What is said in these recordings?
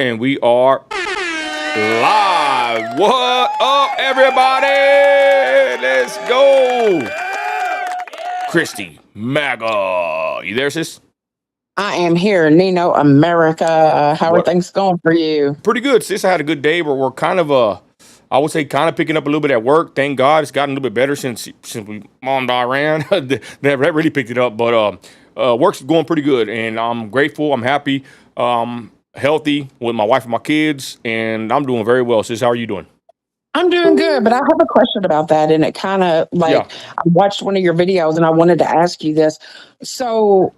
And we are live. What up, everybody? Let's go. Christy Maga. You there, sis? I am here, Nino America. How are things going for you? Pretty good, sis. I had a good day, but we're kind of I would say kind of picking up a little bit at work. Thank God it's gotten a little bit better since we bombed Iran. that really picked it up, but work's going pretty good, and I'm grateful. I'm happy. Healthy with my wife and my kids, and I'm doing very well. Sis, how are you doing? I'm doing good, but I have a question about that, and it kind of I watched one of your videos, and I wanted to ask you this. So,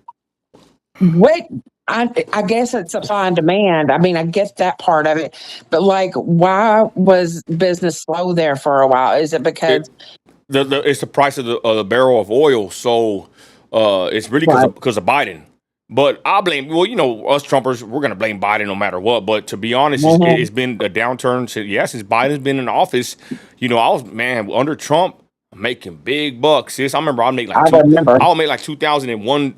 what? I guess it's supply and demand. I mean, I get that part of it, but why was business slow there for a while? Is it because it's the price of the barrel of oil? So, it's really because of Biden. But I blame, us Trumpers, we're going to blame Biden no matter what. But to be honest, it's been a downturn since Biden's been in office. I was, under Trump, making big bucks, sis. I remember I'll make like 2,001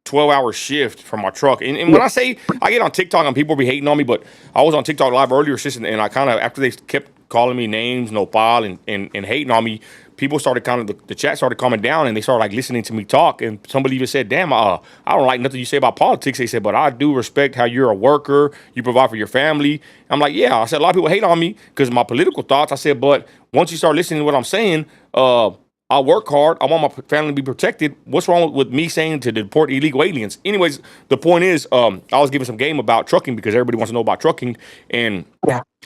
12-hour shift from my truck. And when I say, I get on TikTok and people be hating on me, but I was on TikTok live earlier, sis, and I kind of, after they kept calling me names, nopal, and hating on me, people started the chat started calming down, and they started listening to me talk. And somebody even said, damn, I don't like nothing you say about politics. They said, but I do respect how you're a worker, you provide for your family. I'm like, yeah. I said, a lot of people hate on me because of my political thoughts. I said, but once you start listening to what I'm saying, I work hard. I want my family to be protected. What's wrong with me saying to deport illegal aliens? Anyways, the point is, I was giving some game about trucking because everybody wants to know about trucking. And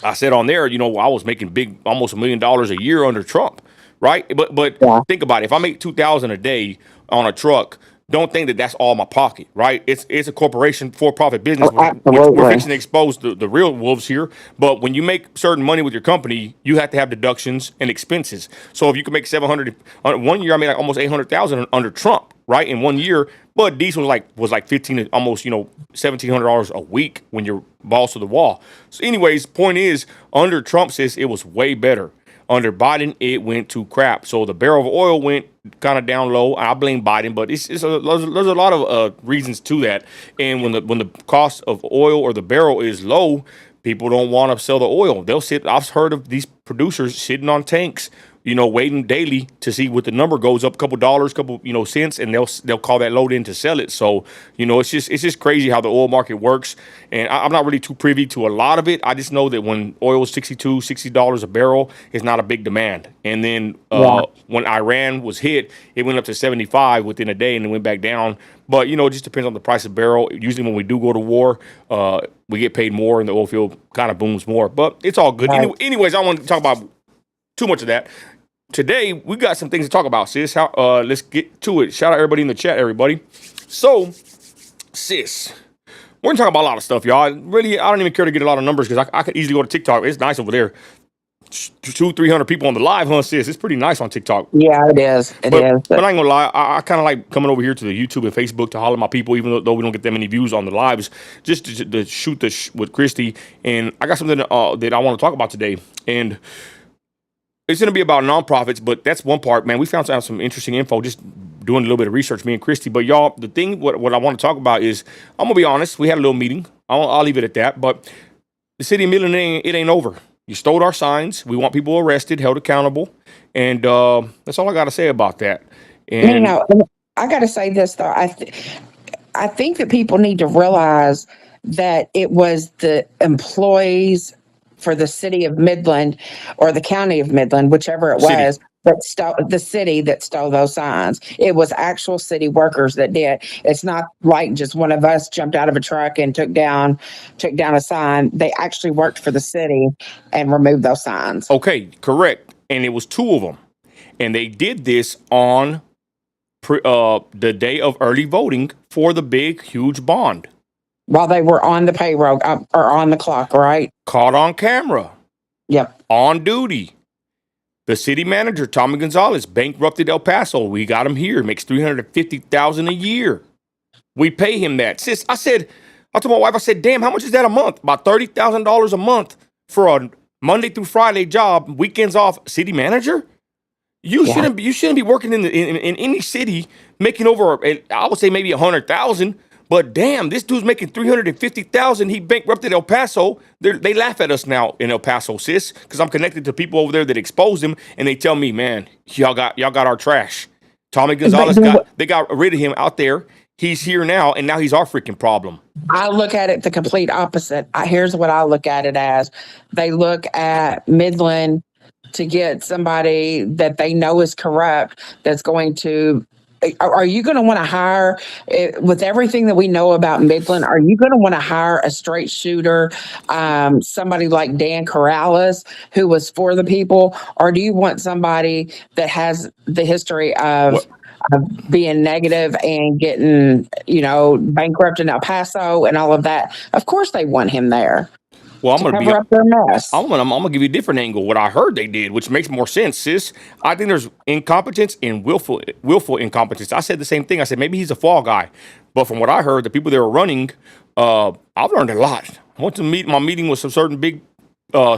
I said on there, I was making almost $1 million a year under Trump. Right. But think about it. If I make $2,000 a day on a truck, don't think that that's all my pocket. Right. It's a corporation, for-profit business. We're fixing to expose the real wolves here. But when you make certain money with your company, you have to have deductions and expenses. So if you can make 700 one year, I made almost 800,000 under Trump. Right. In 1 year. But diesel was like 15, almost, $1,700 a week when you're balls to the wall. So anyways, point is, under Trump, sis, it was way better. Under Biden, it went to crap. So the barrel of oil went kind of down low. I blame Biden, but there's a lot of reasons to that. And when the cost of oil or the barrel is low, people don't want to sell the oil. I've heard of these producers sitting on tanks, waiting daily to see what the number goes up, a couple dollars, cents, and they'll call that load in to sell it. So, it's just crazy how the oil market works. And I'm not really too privy to a lot of it. I just know that when oil is $60 a barrel, it's not a big demand. And then when Iran was hit, it went up to 75 within a day and it went back down. But, it just depends on the price of barrel. Usually when we do go to war, we get paid more and the oil field kind of booms more. But it's all good. Right. Anyways, I want to talk about too much of that. Today, we got some things to talk about, sis. Let's get to it. Shout out everybody in the chat, everybody. So, sis, we're going to talk about a lot of stuff, y'all. Really, I don't even care to get a lot of numbers because I could easily go to TikTok. It's nice over there. 200-300 people on the live, huh, sis? It's pretty nice on TikTok. Yeah, it is. But I ain't going to lie. I kind of like coming over here to the YouTube and Facebook to holler at my people, even though we don't get that many views on the lives, just to shoot with Christy. And I got something that I want to talk about today. And it's going to be about nonprofits, but that's one part, man. We found out some interesting info just doing a little bit of research, me and Christy. But y'all, the thing, what I want to talk about is, I'm going to be honest, we had a little meeting. I'll leave it at that. But the city of Midland, it ain't over. You stole our signs. We want people arrested, held accountable. And that's all I got to say about that. And I got to say this, though. I think that people need to realize that it was the employees for the city of Midland or the county of Midland, whichever it was, the city that stole those signs. It was actual city workers that did. It's not like just one of us jumped out of a truck and took down a sign. They actually worked for the city and removed those signs. Okay, correct. And it was two of them. And they did this on the day of early voting for the big, huge bond. While they were on the payroll or on the clock, right? Caught on camera. Yep. On duty. The city manager, Tommy Gonzalez, bankrupted El Paso. We got him here. Makes $350,000 a year. We pay him that. Sis, I told my wife, I said, damn, how much is that a month? About $30,000 a month for a Monday through Friday job, weekends off, city manager? You shouldn't be working in any city making over, I would say maybe 100,000. But damn, this dude's making 350,000. He bankrupted El Paso. They laugh at us now in El Paso, sis, because I'm connected to people over there that exposed him, and they tell me, man, y'all got our trash. Tommy Gonzalez they got rid of him out there. He's here now, and now he's our freaking problem. I look at it the complete opposite. Here's what I look at it as. They look at Midland to get somebody that they know is corrupt that's going to. Are you going to want to hire, with everything that we know about Midland, are you going to want to hire a straight shooter, somebody like Dan Corrales, who was for the people? Or do you want somebody that has the history of being negative and getting, bankrupt in El Paso and all of that? Of course they want him there. Well, I'm gonna cover up their mess. I'm gonna give you a different angle. What I heard they did, which makes more sense, sis. I think there's incompetence and willful incompetence. I said the same thing. I said maybe he's a fall guy, but from what I heard, the people that were running, I've learned a lot. I went to my meeting with some certain big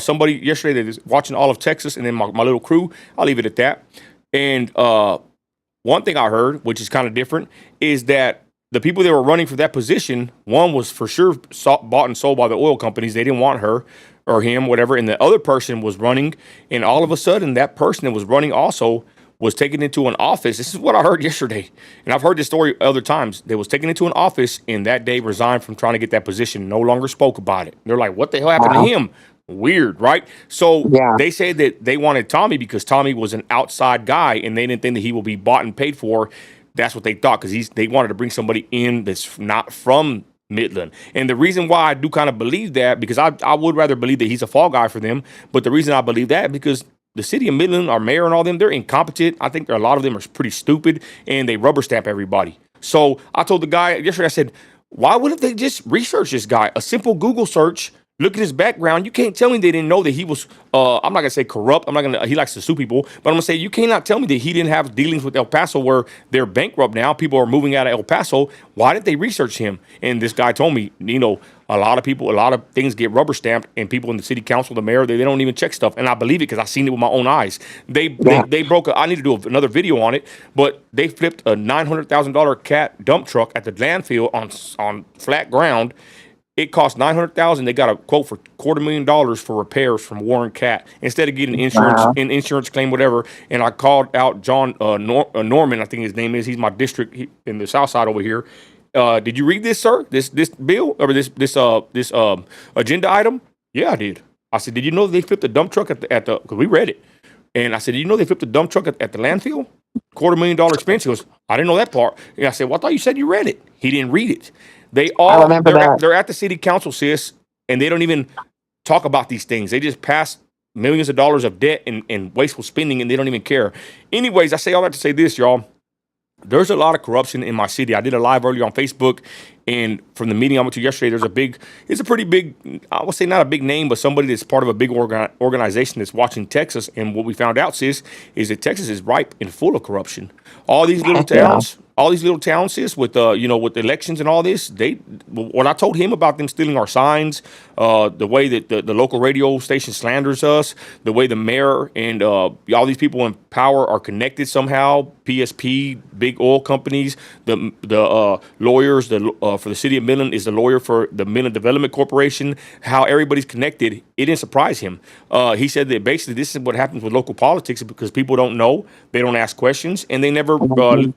somebody yesterday that is watching all of Texas, and then my little crew. I'll leave it at that. And one thing I heard, which is kind of different, is that the people that were running for that position, one was for sure bought and sold by the oil companies. They didn't want her or him, whatever. And the other person was running, and all of a sudden, that person that was running also was taken into an office. This is what I heard yesterday, and I've heard this story other times. They was taken into an office, and that day resigned from trying to get that position. No longer spoke about it. They're like, "What the hell happened to him?" Weird, right? So they said that they wanted Tommy because Tommy was an outside guy, and they didn't think that he will be bought and paid for. That's what they thought, because they wanted to bring somebody in that's not from Midland. And the reason why I do kind of believe that, because I would rather believe that he's a fall guy for them, but the reason I believe that, because the city of Midland, our mayor and all them, they're incompetent. I think a lot of them are pretty stupid, and they rubber stamp everybody. So I told the guy yesterday, I said, why wouldn't they just research this guy? A simple Google search. Look at his background. You can't tell me they didn't know that he was, I'm not going to say corrupt. He likes to sue people, but I'm going to say you cannot tell me that he didn't have dealings with El Paso where they're bankrupt now. People are moving out of El Paso. Why did they research him? And this guy told me, a lot of things get rubber stamped, and people in the city council, the mayor, they don't even check stuff. And I believe it because I've seen it with my own eyes. They broke, I need to do another video on it, but they flipped a $900,000 cat dump truck at the landfill on flat ground. It cost $900,000. They got a quote for $250,000 for repairs from Warren Cat instead of getting insurance, an insurance claim, whatever. And I called out John Norman, I think his name is. He's my district in the South Side over here. Did you read this, sir? This bill or this agenda item? Yeah, I did. I said, did you know they flipped the dump truck at the? Because we read it, and I said, did you know they flipped the dump truck at the landfill? $250,000 expense. He goes, I didn't know that part. And I said, well, I thought you said you read it. He didn't read it. They're at the city council, sis, and they don't even talk about these things. They just pass millions of dollars of debt and wasteful spending, and they don't even care. Anyways, I say all that to say this, y'all. There's a lot of corruption in my city. I did a live earlier on Facebook, and from the meeting I went to yesterday, it's a pretty big, I would say not a big name, but somebody that's part of a big organization that's watching Texas. And what we found out, sis, is that Texas is ripe and full of corruption. All these little towns, sis, with with elections and all this, what I told him about them stealing our signs, the way that the local radio station slanders us, the way the mayor and all these people in power are connected somehow, PSP, big oil companies, the lawyers, for the city of Midland is the lawyer for the Midland Development Corporation, how everybody's connected. It didn't surprise him. He said that basically this is what happens with local politics because people don't know, they don't ask questions, and they never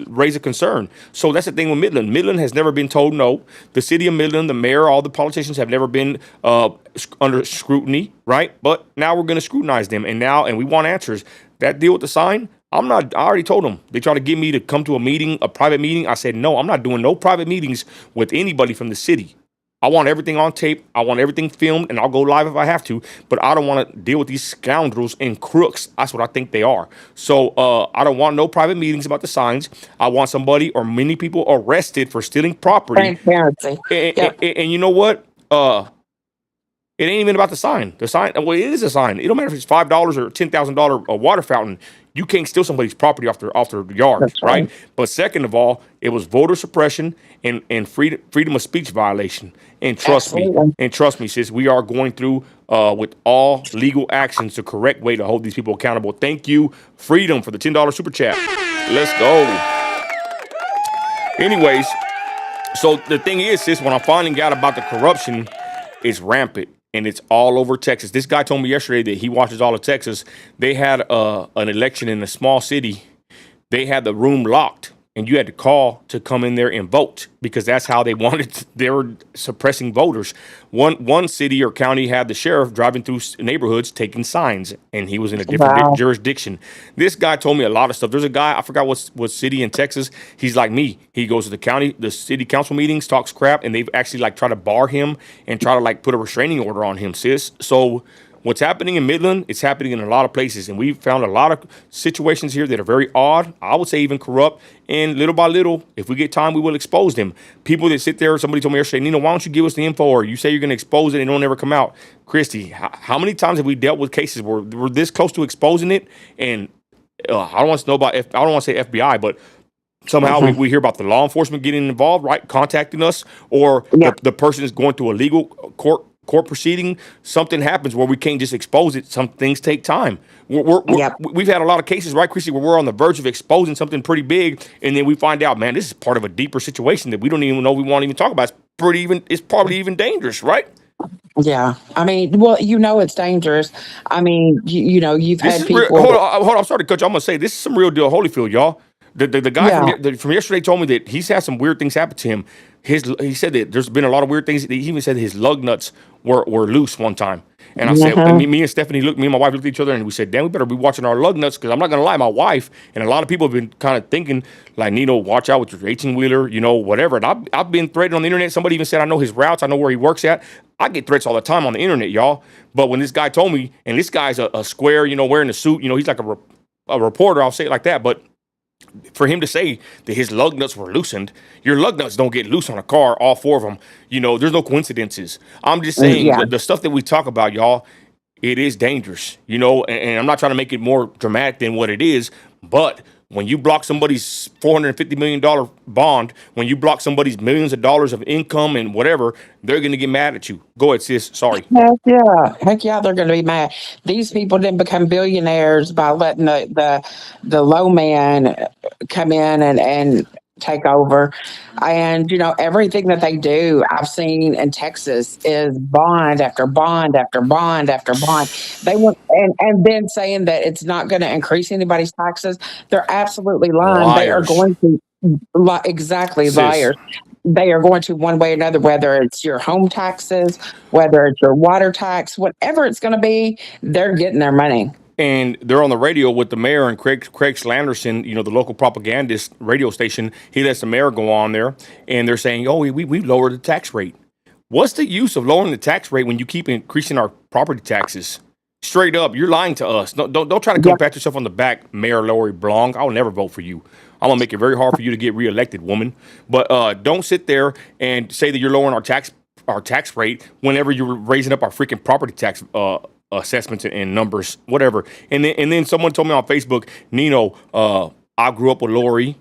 raise a concern. So that's the thing with Midland. Midland has never been told no. The city of Midland, the mayor, all the politicians have never been under scrutiny, right? But now we're going to scrutinize them, and we want answers. That deal with the sign, I already told them. They tried to get me to come to a private meeting. I said, no, I'm not doing no private meetings with anybody from the city. I want everything on tape. I want everything filmed, and I'll go live if I have to. But I don't want to deal with these scoundrels and crooks. That's what I think they are. So I don't want no private meetings about the signs. I want somebody or many people arrested for stealing property. Transparency. And you know what? It ain't even about the sign. The sign, well, it is a sign. It don't matter if it's $5 or $10,000 a water fountain. You can't steal somebody's property off their yard, That's right? But second of all, it was voter suppression and freedom of speech violation. And trust me, sis, we are going through with all legal actions the correct way to hold these people accountable. Thank you, Freedom, for the $10 super chat. Let's go. Anyways, So the thing is, sis, when I'm finding out about the corruption, it's rampant and it's all over Texas. This guy told me yesterday that he watches all of Texas. They had an election in a small city. They had the room locked and you had to call to come in there and vote because that's how they wanted they were suppressing voters. One city or county had the sheriff driving through neighborhoods taking signs, and he was in a different Wow. jurisdiction. This guy told me a lot of stuff. There's a guy, I forgot what city in Texas. He's like me. He goes to the city council meetings, talks crap, and they've actually like try to bar him and try to like put a restraining order on him, sis. So what's happening in Midland, it's happening in a lot of places. And we've found a lot of situations here that are very odd, I would say even corrupt. And little by little, if we get time, we will expose them. People that sit there, somebody told me yesterday, Nino, why don't you give us the info? Or you say you're going to expose it and it'll never come out. Christy, how many times have we dealt with cases where we're this close to exposing it? And I don't want to know about, I don't want to say FBI, but somehow we hear about the law enforcement getting involved, right? Contacting us, or Yeah. the person is going through a legal court proceeding. Something happens where we can't just expose it. Some things take time. Yep. We've had a lot of cases, right, Chrissy, where we're on the verge of exposing something pretty big, and then we find out, man, this is part of a deeper situation that we don't even know we won't even talk about. It's probably even dangerous, right? Yeah. I mean, well, it's dangerous. I mean, you've This had is real. people. Hold on. I'm sorry to cut you. I'm gonna say this is some real deal, Holyfield, y'all. The guy Yeah. from yesterday told me that he's had some weird things happen to him. He said that there's been a lot of weird things. He even said his lug nuts were loose one time. And I said, Mhm. me and Stephanie me and my wife looked at each other and we said, damn, we better be watching our lug nuts because I'm not gonna lie, my wife and a lot of people have been kind of thinking like, Nino, watch out with your 18-wheeler, whatever. And I've been threatened on the internet. Somebody even said I know his routes, I know where he works at. I get threats all the time on the internet, y'all. But when this guy told me, and this guy's a square, wearing a suit, he's like a reporter. I'll say it like that, but for him to say that his lug nuts were loosened, your lug nuts don't get loose on a car, all four of them. There's no coincidences. I'm just saying Yeah. the stuff that we talk about, y'all, it is dangerous, and I'm not trying to make it more dramatic than what it is, but when you block somebody's $450 million bond, when you block somebody's millions of dollars of income and whatever, they're going to get mad at you. Go ahead, sis. Sorry. Heck yeah, they're going to be mad. These people didn't become billionaires by letting the low man come in and take over. And everything that they do, I've seen in Texas, is bond after bond after bond after bond. They want and then saying that it's not going to increase anybody's taxes. They're absolutely lying. They are Liars. going to exactly Sis. liars. They are going to one way or another, whether it's your home taxes, whether it's your water tax, whatever it's going to be, they're getting their money. And they're on the radio with the mayor and Craig Slanderson, the local propagandist radio station. He lets the mayor go on there, and they're saying, "Oh, we lowered the tax rate." What's the use of lowering the tax rate when you keep increasing our property taxes? Straight up, you're lying to us. Don't try to come Yeah. pat yourself on the back, Mayor Lori Blanc. I'll never vote for you. I'm gonna make it very hard for you to get reelected, woman. But don't sit there and say that you're lowering our tax rate whenever you're raising up our freaking property tax assessments and numbers, whatever. And then someone told me on Facebook, Nino, I grew up with Lori.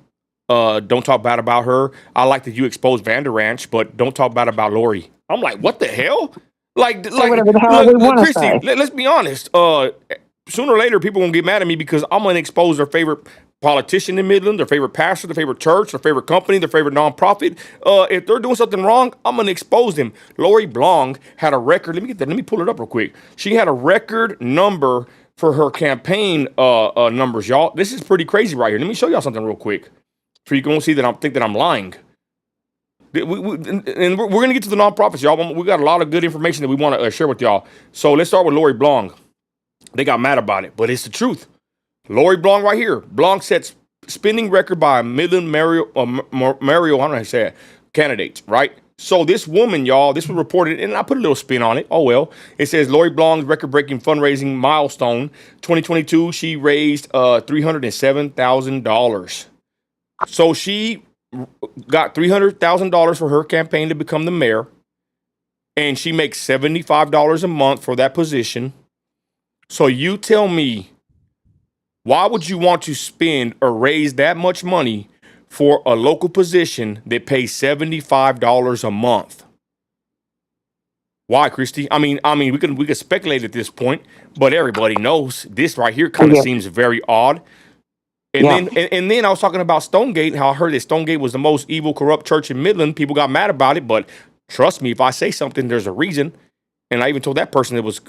Don't talk bad about her. I like that you expose Vander Ranch, but don't talk bad about Lori. I'm like, what the hell? Say whatever the hell we want to Christy, say. let's be honest. Sooner or later, people gonna get mad at me because I'm gonna expose their favorite politician in Midland, their favorite pastor, their favorite church, their favorite company, their favorite nonprofit. If they're doing something wrong, I'm gonna expose them. Lori Blanc had a record. Let me pull it up real quick. She had a record number for her campaign numbers, y'all. This is pretty crazy right here. Let me show y'all something real quick, so you can see that I'm lying. And we're going to get to the nonprofits, y'all. We got a lot of good information that we want to share with y'all. So let's start with Lori Blanc. They got mad about it, but it's the truth. Lori Blanc right here. Blanc sets spending record by Midland Mario, I don't know how to say it, candidates, right? So this woman, y'all, this was reported, and I put a little spin on it. Oh, well. It says Lori Blanc's record-breaking fundraising milestone. 2022, she raised $307,000. So she got $300,000 for her campaign to become the mayor, and she makes $75 a month for that position. So you tell me, why would you want to spend or raise that much money for a local position that pays $75 a month? Why, Christy? I mean, we could speculate at this point, but everybody knows this right here kind of seems very odd. And Yeah. then I was talking about Stonegate and how I heard that Stonegate was the most evil, corrupt church in Midland. People got mad about it, but trust me, if I say something, there's a reason. And I even told that person that was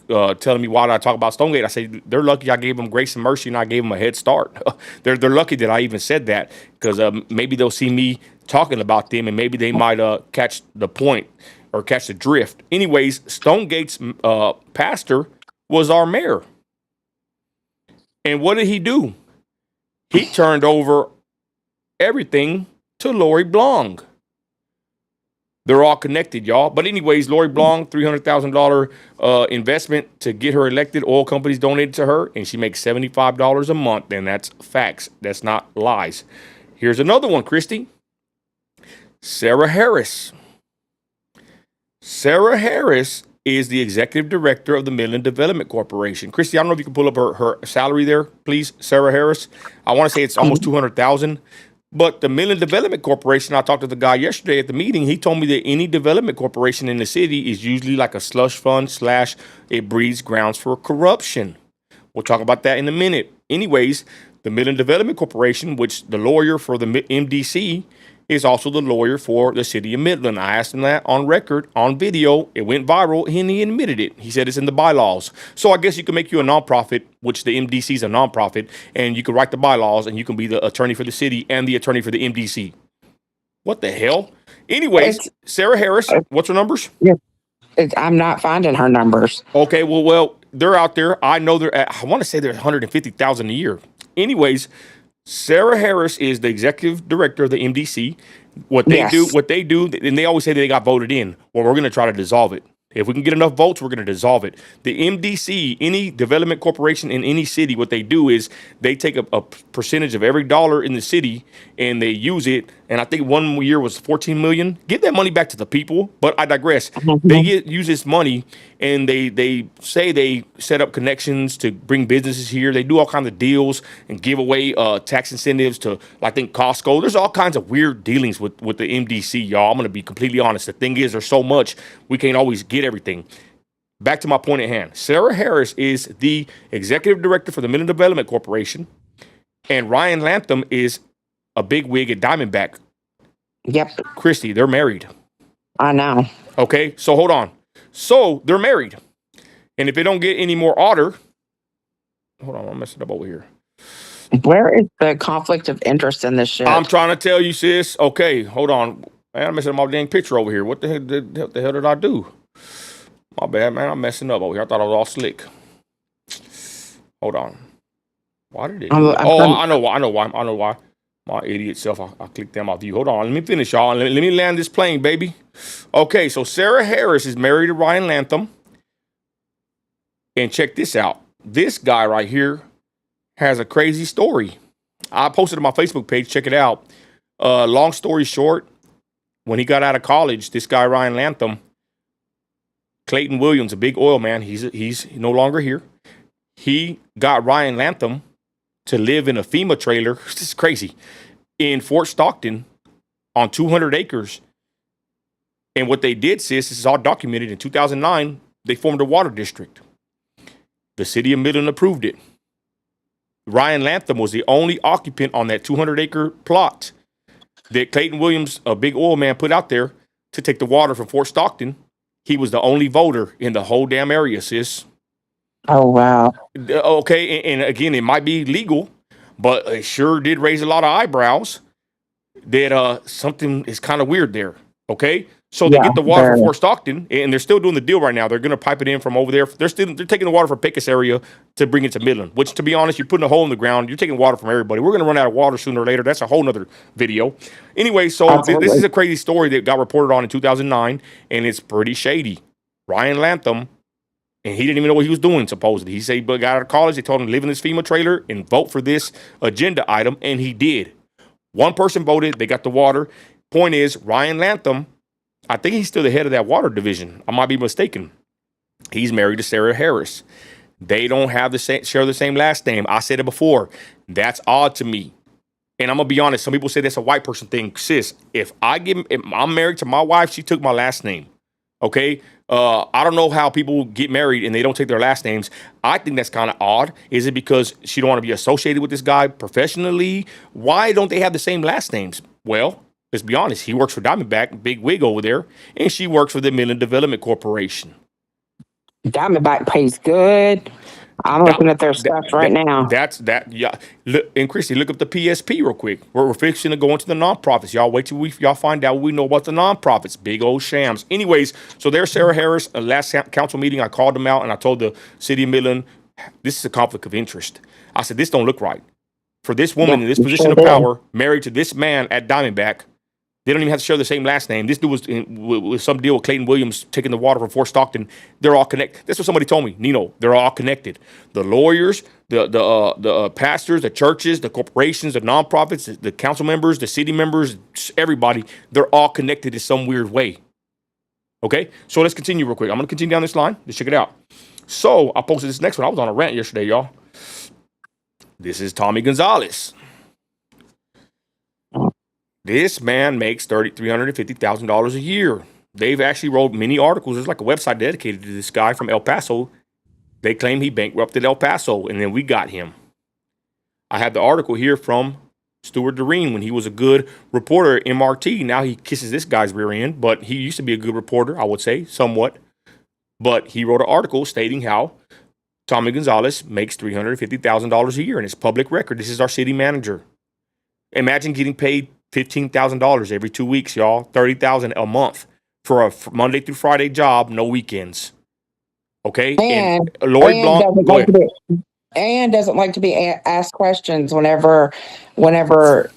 telling me why did I talk about Stonegate. I said they're lucky I gave them grace and mercy and I gave them a head start. they're lucky that I even said that because maybe they'll see me talking about them and maybe they might catch the point or catch the drift. Anyways, Stonegate's pastor was our mayor, and what did he do? He turned over everything to Lori Blong. They're all connected, y'all. But anyways, Lori Blong, $300,000 investment to get her elected. Oil companies donated to her, and she makes $75 a month, and that's facts. That's not lies. Here's another one, Christy. Sarah Harris. Sarah Harris is the executive director of the Midland Development Corporation. Christy, I don't know if you can pull up her salary there, please. Sarah Harris. I want to say it's almost $200,000. But the Midland Development Corporation, I talked to the guy yesterday at the meeting. He told me that any development corporation in the city is usually like a slush fund / it breeds grounds for corruption. We'll talk about that in a minute. Anyways, the Midland Development Corporation, which the lawyer for the MDC is also the lawyer for the city of Midland. I asked him that on record, on video. It went viral, and he admitted it. He said it's in the bylaws. So I guess you can make you a nonprofit, which the MDC is a nonprofit, and you can write the bylaws, and you can be the attorney for the city and the attorney for the MDC. What the hell? Anyways, Sarah Harris, what's her numbers? Yeah. I'm not finding her numbers. Okay, well, they're out there. I know they're at, I want to say they're 150,000 a year. Anyways, Sarah Harris is the executive director of the MDC. What they do, and they always say that they got voted in. Well, we're going to try to dissolve it. If we can get enough votes, we're going to dissolve it. The MDC, any development corporation in any city, what they do is they take a percentage of every dollar in the city and they use it. And I think one year was 14 million. Give that money back to the people. But I digress. They use this money and they say they set up connections to bring businesses here. They do all kinds of deals and give away tax incentives to, I think, Costco. There's all kinds of weird dealings with the MDC, y'all. I'm going to be completely honest. The thing is, there's so much we can't always get everything. Back to my point at hand. Sarah Harris is the executive director for the Midland Development Corporation, and Ryan Latham is a big wig at Diamondback. Yep. Christy, they're married. I know. Okay, so hold on. So they're married, and if they don't get any more order, hold on, I'm messing up over here. Where is the conflict of interest in this shit? I'm trying to tell you, sis. Okay, hold on. Man, I'm messing up my dang picture over here. What the hell did I do? My bad, man. I'm messing up over here. I thought I was all slick. Hold on. Why did it? I know why. My idiot self. I clicked on my view. Hold on. Let me finish, y'all. Let me land this plane, baby. Okay, so Sarah Harris is married to Ryan Latham. And check this out. This guy right here has a crazy story. I posted it on my Facebook page. Check it out. Long story short, when he got out of college, this guy, Ryan Latham, Clayton Williams, a big oil man, he's no longer here. He got Ryan Latham to live in a FEMA trailer. This is crazy. In Fort Stockton on 200 acres. And what they did, sis, this is all documented. In 2009, they formed a water district. The city of Midland approved it. Ryan Latham was the only occupant on that 200-acre plot that Clayton Williams, a big oil man, put out there to take the water from Fort Stockton. He was the only voter in the whole damn area, sis. Oh, wow. Okay, and again, it might be legal, but it sure did raise a lot of eyebrows that something is kind of weird there, okay? So they get the water from Fort Stockton, and they're still doing the deal right now. They're going to pipe it in from over there. They're taking the water from Pecos area to bring it to Midland, which, to be honest, you're putting a hole in the ground. You're taking water from everybody. We're going to run out of water sooner or later. That's a whole nother video. Anyway, so this is a crazy story that got reported on in 2009, and it's pretty shady. Ryan Latham, and he didn't even know what he was doing, supposedly. He said he got out of college. They told him to live in this FEMA trailer and vote for this agenda item, and he did. One person voted. They got the water. Point is, Ryan Latham, I think he's still the head of that water division. I might be mistaken. He's married to Sarah Harris. They don't have share the same last name. I said it before. That's odd to me. And I'm gonna be honest. Some people say that's a white person thing. Sis, if I'm married to my wife, she took my last name. Okay. I don't know how people get married and they don't take their last names. I think that's kind of odd. Is it because she don't want to be associated with this guy professionally? Why don't they have the same last names? Well, let's be honest. He works for Diamondback, big wig over there, and she works for the Midland Development Corporation. Diamondback pays good. I'm looking at their stuff right now. Yeah. Look, and Christy, look up the PSP real quick. We're fixing to go into the nonprofits. Y'all wait till y'all find out what we know about the nonprofits. Big old shams. Anyways, so there's Sarah Harris. Last council meeting, I called them out and I told the city of Midland, this is a conflict of interest. I said, this don't look right. For this woman in this position of power, married to this man at Diamondback, they don't even have to share the same last name. This dude was with some deal with Clayton Williams taking the water from Fort Stockton. They're all connected. That's what somebody told me. Nino, they're all connected. The lawyers, the pastors, the churches, the corporations, the nonprofits, the council members, the city members, everybody, they're all connected in some weird way. Okay? So let's continue real quick. I'm going to continue down this line. Let's check it out. So I posted this next one. I was on a rant yesterday, y'all. This is Tommy Gonzalez. This man makes $350,000 a year. They've actually wrote many articles. There's like a website dedicated to this guy from El Paso. They claim he bankrupted El Paso, and then we got him. I have the article here from Stuart Doreen when he was a good reporter at MRT. Now he kisses this guy's rear end, but he used to be a good reporter, I would say, somewhat. But he wrote an article stating how Tommy Gonzalez makes $350,000 a year, and it's public record. This is our city manager. Imagine getting paid $15,000 every 2 weeks, y'all. $30,000 a month for a Monday through Friday job, no weekends. Okay, and Lori Blanc doesn't like to be asked questions whenever a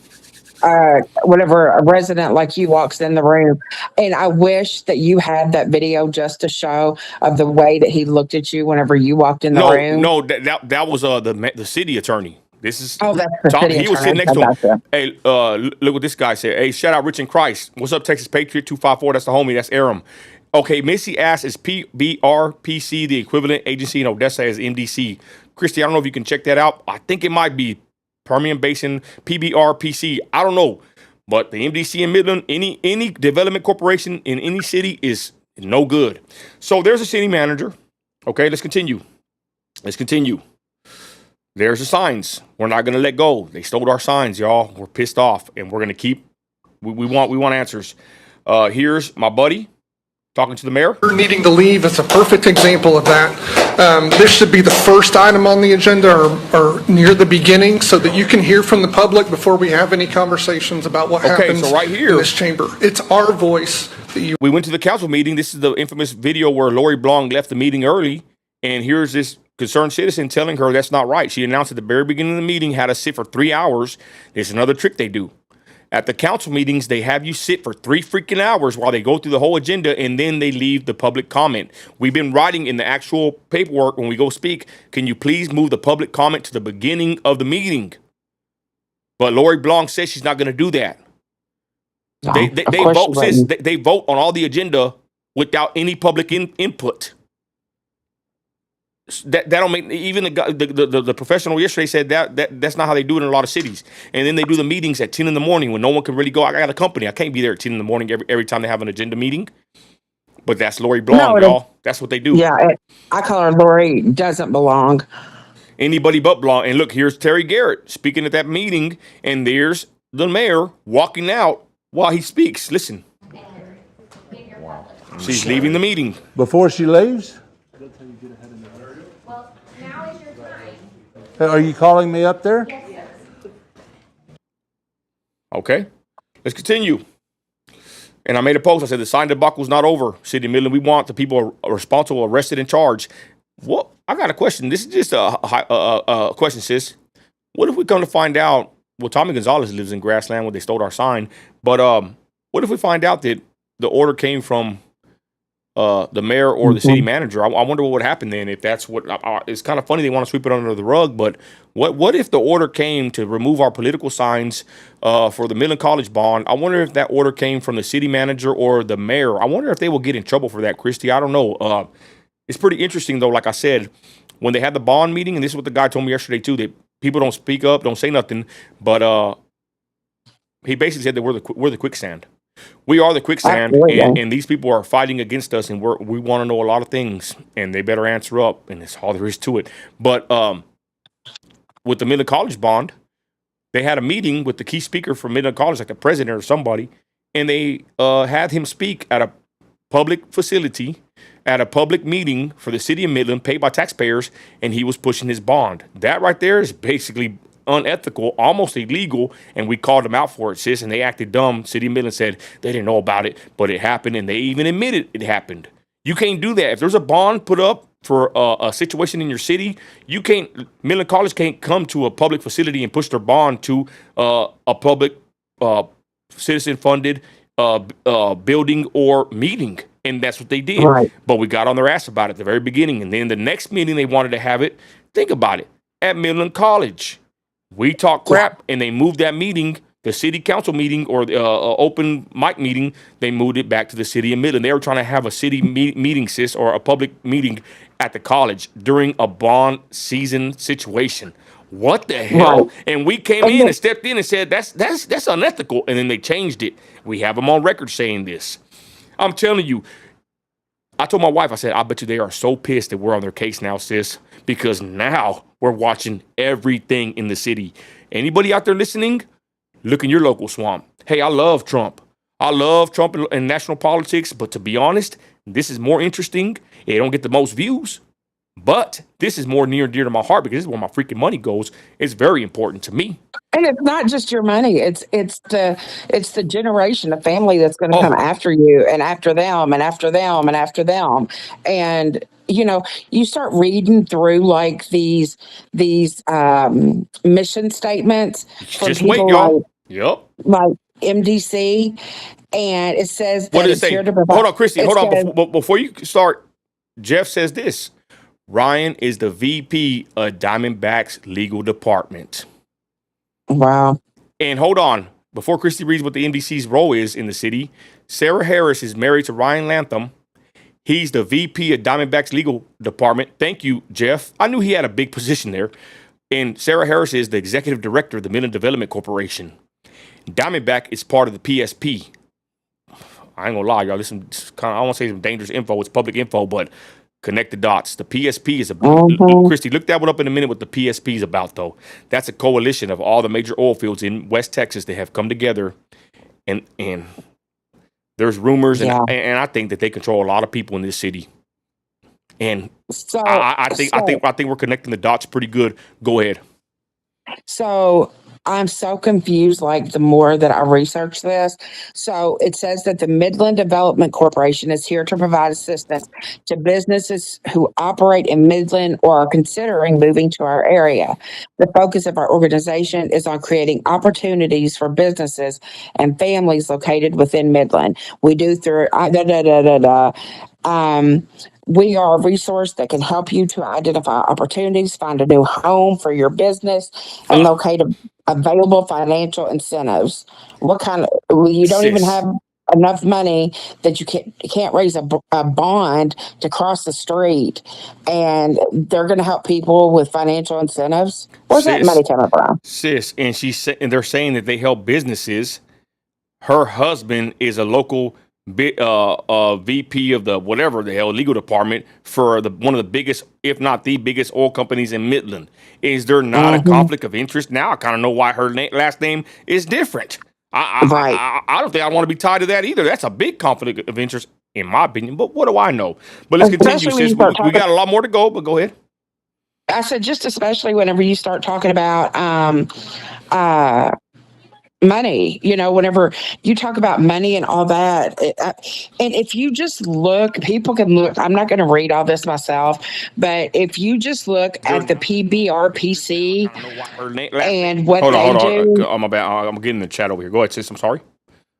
resident like you walks in the room. And I wish that you had that video just to show of the way that he looked at you whenever you walked in the room. No, that was the city attorney. This is that's the Tom. city He was attorney. sitting next to him. Hey, look what this guy said. Hey, shout out Rich and Christ. What's up, Texas Patriot 254? That's the homie. That's Aram. Okay, Missy asks, is PBRPC the equivalent agency in Odessa as MDC? Christy, I don't know if you can check that out. I think it might be Permian Basin PBRPC. I don't know, but the MDC in Midland, any development corporation in any city is no good. So there's a city manager. Okay, let's continue. There's the signs. We're not going to let go. They stole our signs, y'all. We're pissed off, and we're going to keep. We want answers. Here's my buddy talking to the mayor. Needing to leave is a perfect example of that. This should be the first item on the agenda or near the beginning so that you can hear from the public before we have any conversations about what happens so right here, in this chamber. It's our voice that you... We went to the council meeting. This is the infamous video where Lori Blanc left the meeting early, and here's this concerned citizen telling her that's not right. She announced at the very beginning of the meeting, had us sit for 3 hours. There's another trick they do. At the council meetings, they have you sit for 3 freaking hours while they go through the whole agenda, and then they leave the public comment. We've been writing in the actual paperwork when we go speak, can you please move the public comment to the beginning of the meeting? But Lori Blanc says she's not going to do that. No, they vote on all the agenda without any public input. That don't make, even the professional yesterday said that's not how they do it in a lot of cities. And then they do the meetings at 10 in the morning when no one can really go. I got a company. I can't be there at 10 in the morning every time they have an agenda meeting. But that's Lori Blanc, y'all. That's what they do. Yeah, I call her Lori doesn't belong. Anybody but Blanc. And look, here's Terry Garrett speaking at that meeting, and there's the mayor walking out while he speaks. Listen. Wow. She's leaving the meeting. Before she leaves? Are you calling me up there? Yes. Okay. Let's continue. And I made a post. I said, the sign debacle's not over. City of Midland, we want the people responsible, arrested, and charged. What? I got a question. This is just a question, sis. What if we come to find out, well, Tommy Gonzalez lives in Grassland where they stole our sign, but what if we find out that the order came from the mayor or the city manager? I wonder what would happen then if that's what. It's kind of funny they want to sweep it under the rug, but what if the order came to remove our political signs for the Midland College bond? I wonder if that order came from the city manager or the mayor. I wonder if they will get in trouble for that, Christy. I don't know. It's pretty interesting though. Like I said, when they had the bond meeting, and this is what the guy told me yesterday too, that people don't speak up, don't say nothing, but he basically said that we're the quicksand. We are the quicksand, Absolutely. and these people are fighting against us, and we want to know a lot of things, and they better answer up, and that's all there is to it. But with the Midland College bond, they had a meeting with the key speaker from Midland College, like the president or somebody, and they had him speak at a public facility, at a public meeting for the city of Midland, paid by taxpayers, and he was pushing his bond. That right there is basically unethical, almost illegal, and we called them out for it, sis, and they acted dumb. City of Midland said they didn't know about it, but it happened, and they even admitted it happened. You can't do that. If there's a bond put up for a situation in your city, you can't. Midland College can't come to a public facility and push their bond to a public citizen-funded building or meeting, and that's what they did. Right. But we got on their ass about it at the very beginning, and then the next meeting they wanted to have it. Think about it, at Midland College. We talked crap, and they moved that meeting, the city council meeting or the open mic meeting. They moved it back to the city of Midland. They were trying to have a city meeting, sis, or a public meeting at the college during a bond season situation. What the hell? Right. And we came in and stepped in and said that's unethical, and then they changed it. We have them on record saying this. I'm telling you. I told my wife, I said, I bet you they are so pissed that we're on their case now, sis, because now we're watching everything in the city. Anybody out there listening, look in your local swamp. Hey, I love Trump. I love Trump and national politics, but to be honest, this is more interesting. It don't get the most views, but this is more near and dear to my heart because this is where my freaking money goes. It's very important to me. And it's not just your money. It's the generation, the family that's going to come Oh, after you and after them and after them and after them. And you start reading through like these mission statements from just wait, people y'all. Yep. like MDC, and it says What that did it it's say? here to provide. Hold on, Christy. It Hold on. says, Before you start, Jeff says this. Ryan is the VP of Diamondback's legal department. wow, And hold on. Before Christy reads what the MDC's role is in the city, Sarah Harris is married to Ryan Latham. He's the VP of Diamondback's legal department. Thank you, Jeff. I knew he had a big position there. And Sarah Harris is the executive director of the Midland Development Corporation. Diamondback is part of the PSP. I ain't gonna lie, y'all. This is kind of, I won't say some dangerous info. It's public info, but connect the dots. The PSP is Christy, look that one up in a minute what the PSP is about, though. That's a coalition of all the major oil fields in West Texas that have come together, and there's rumors, yeah. and I think that they control a lot of people in this city. And So I think we're connecting the dots pretty good. Go ahead. So I'm so confused, like the more that I research this. So it says that the Midland Development Corporation is here to provide assistance to businesses who operate in Midland or are considering moving to our area. The focus of our organization is on creating opportunities for businesses and families located within Midland. We do through we are a resource that can help you to identify opportunities, find a new home for your business, and locate available financial incentives. What kind of, well, you don't even Sis. have enough money that you can't raise a bond to cross the street, and they're going to help people with financial incentives. Where's that money coming from? Sis, and they're saying that they help businesses. Her husband is a local VP of the whatever the hell legal department for one of the biggest, if not the biggest, oil companies in Midland. Is there not a conflict of interest? Now I kind of know why her last name is different. I don't think I want to be tied to that either. That's a big conflict of interest, in my opinion. But what do I know? But let's continue, sis. We got a lot more to go, but go ahead. I said, just especially whenever you start talking about money, whenever you talk about money and all that, and if you just look, people can look. I'm not going to read all this myself, but if you just look at the PBRPC and what they do. I'm getting in the chat over here. Go ahead, sis. I'm sorry.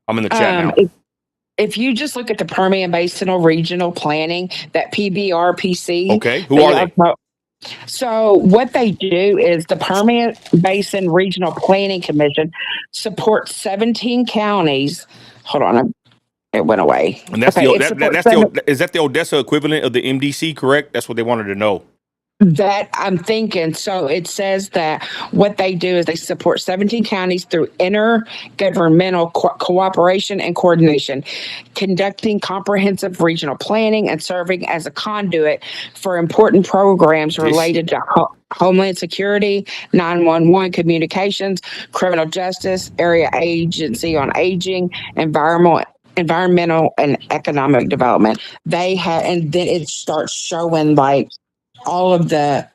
I'm in the chat now. If you just look at the Permian Basinal Regional Planning, that PBRPC. Okay, who are they? So what they do is the Permian Basin Regional Planning Commission supports 17 counties. Hold on, it went away. And that's is that the Odessa equivalent of the MDC? Correct. That's what they wanted to know. That I'm thinking. So it says that what they do is they support 17 counties through intergovernmental cooperation and coordination, conducting comprehensive regional planning and serving as a conduit for important programs This related to homeland security, 911 communications, criminal justice, area agency on aging, environmental and economic development. They have, and then it starts showing like all of the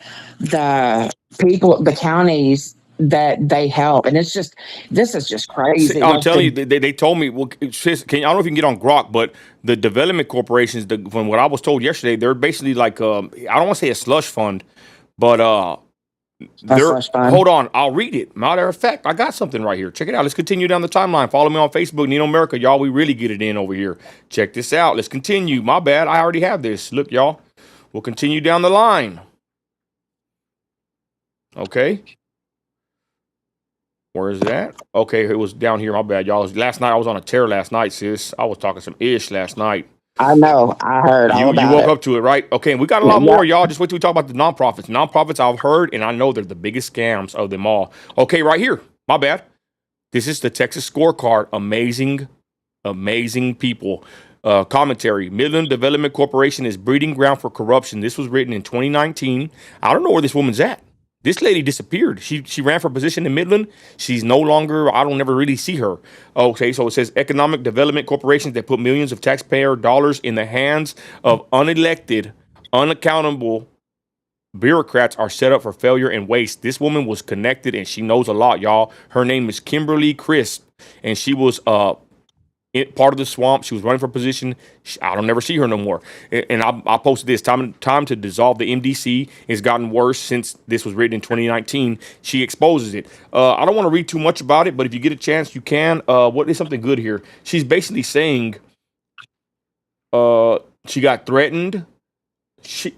people, the counties that they help, and it's just this is just See, crazy. I'm Like telling you, the they told me. Well, I don't know if you can get on Grok, but the development corporations, from what I was told yesterday, they're basically like I don't want to say a slush fund, but that's they're such fun. hold on, I'll read it. Matter of fact, I got something right here. Check it out. Let's continue down the timeline. Follow me on Facebook, Nino America, y'all. We really get it in over here. Check this out. Let's continue. My bad. I already have this. Look, y'all. We'll continue down the line. Okay. Where is that? Okay, it was down here. My bad, y'all. Last night I was on a tear. Last night, sis. I was talking some ish last night. I know. I heard all You about woke it. up to it, right? Okay, and we got a lot more, Yep. y'all. Just wait till we talk about the nonprofits. Nonprofits I've heard, and I know they're the biggest scams of them all. Okay, right here. My bad. This is the Texas scorecard. Amazing, amazing people. Commentary. Midland Development Corporation is breeding ground for corruption. This was written in 2019. I don't know where this woman's at. This lady disappeared. She ran for position in Midland. She's no longer, I don't ever really see her. Okay, so it says economic development corporations that put millions of taxpayer dollars in the hands of unelected, unaccountable bureaucrats are set up for failure and waste. This woman was connected and she knows a lot, y'all. Her name is Kimberly Crisp, and she was part of the swamp. She was running for position. I don't never see her no more. And I posted this time to dissolve the MDC has gotten worse since this was written in 2019. She exposes it. I don't want to read too much about it, but if you get a chance, you can. What is something good here? She's basically saying she got threatened. She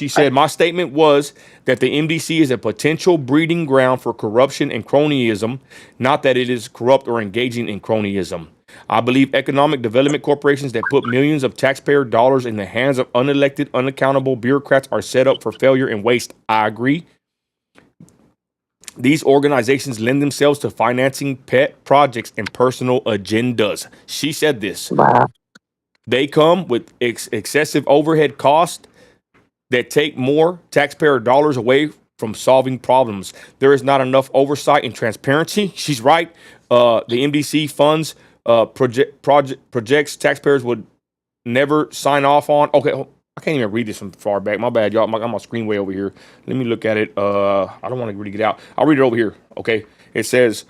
said, my statement was that the MDC is a potential breeding ground for corruption and cronyism, not that it is corrupt or engaging in cronyism. I believe economic development corporations that put millions of taxpayer dollars in the hands of unelected, unaccountable bureaucrats are set up for failure and waste. I agree. These organizations lend themselves to financing pet projects and personal agendas. She said this. Wow. They come with excessive overhead costs that take more taxpayer dollars away from solving problems. There is not enough oversight and transparency. She's right. The MDC funds projects taxpayers would never sign off on. Okay, I can't even read this from far back. My bad, y'all. I'm on screen way over here. Let me look at it. I don't want to really get out. I'll read it over here. Okay, it says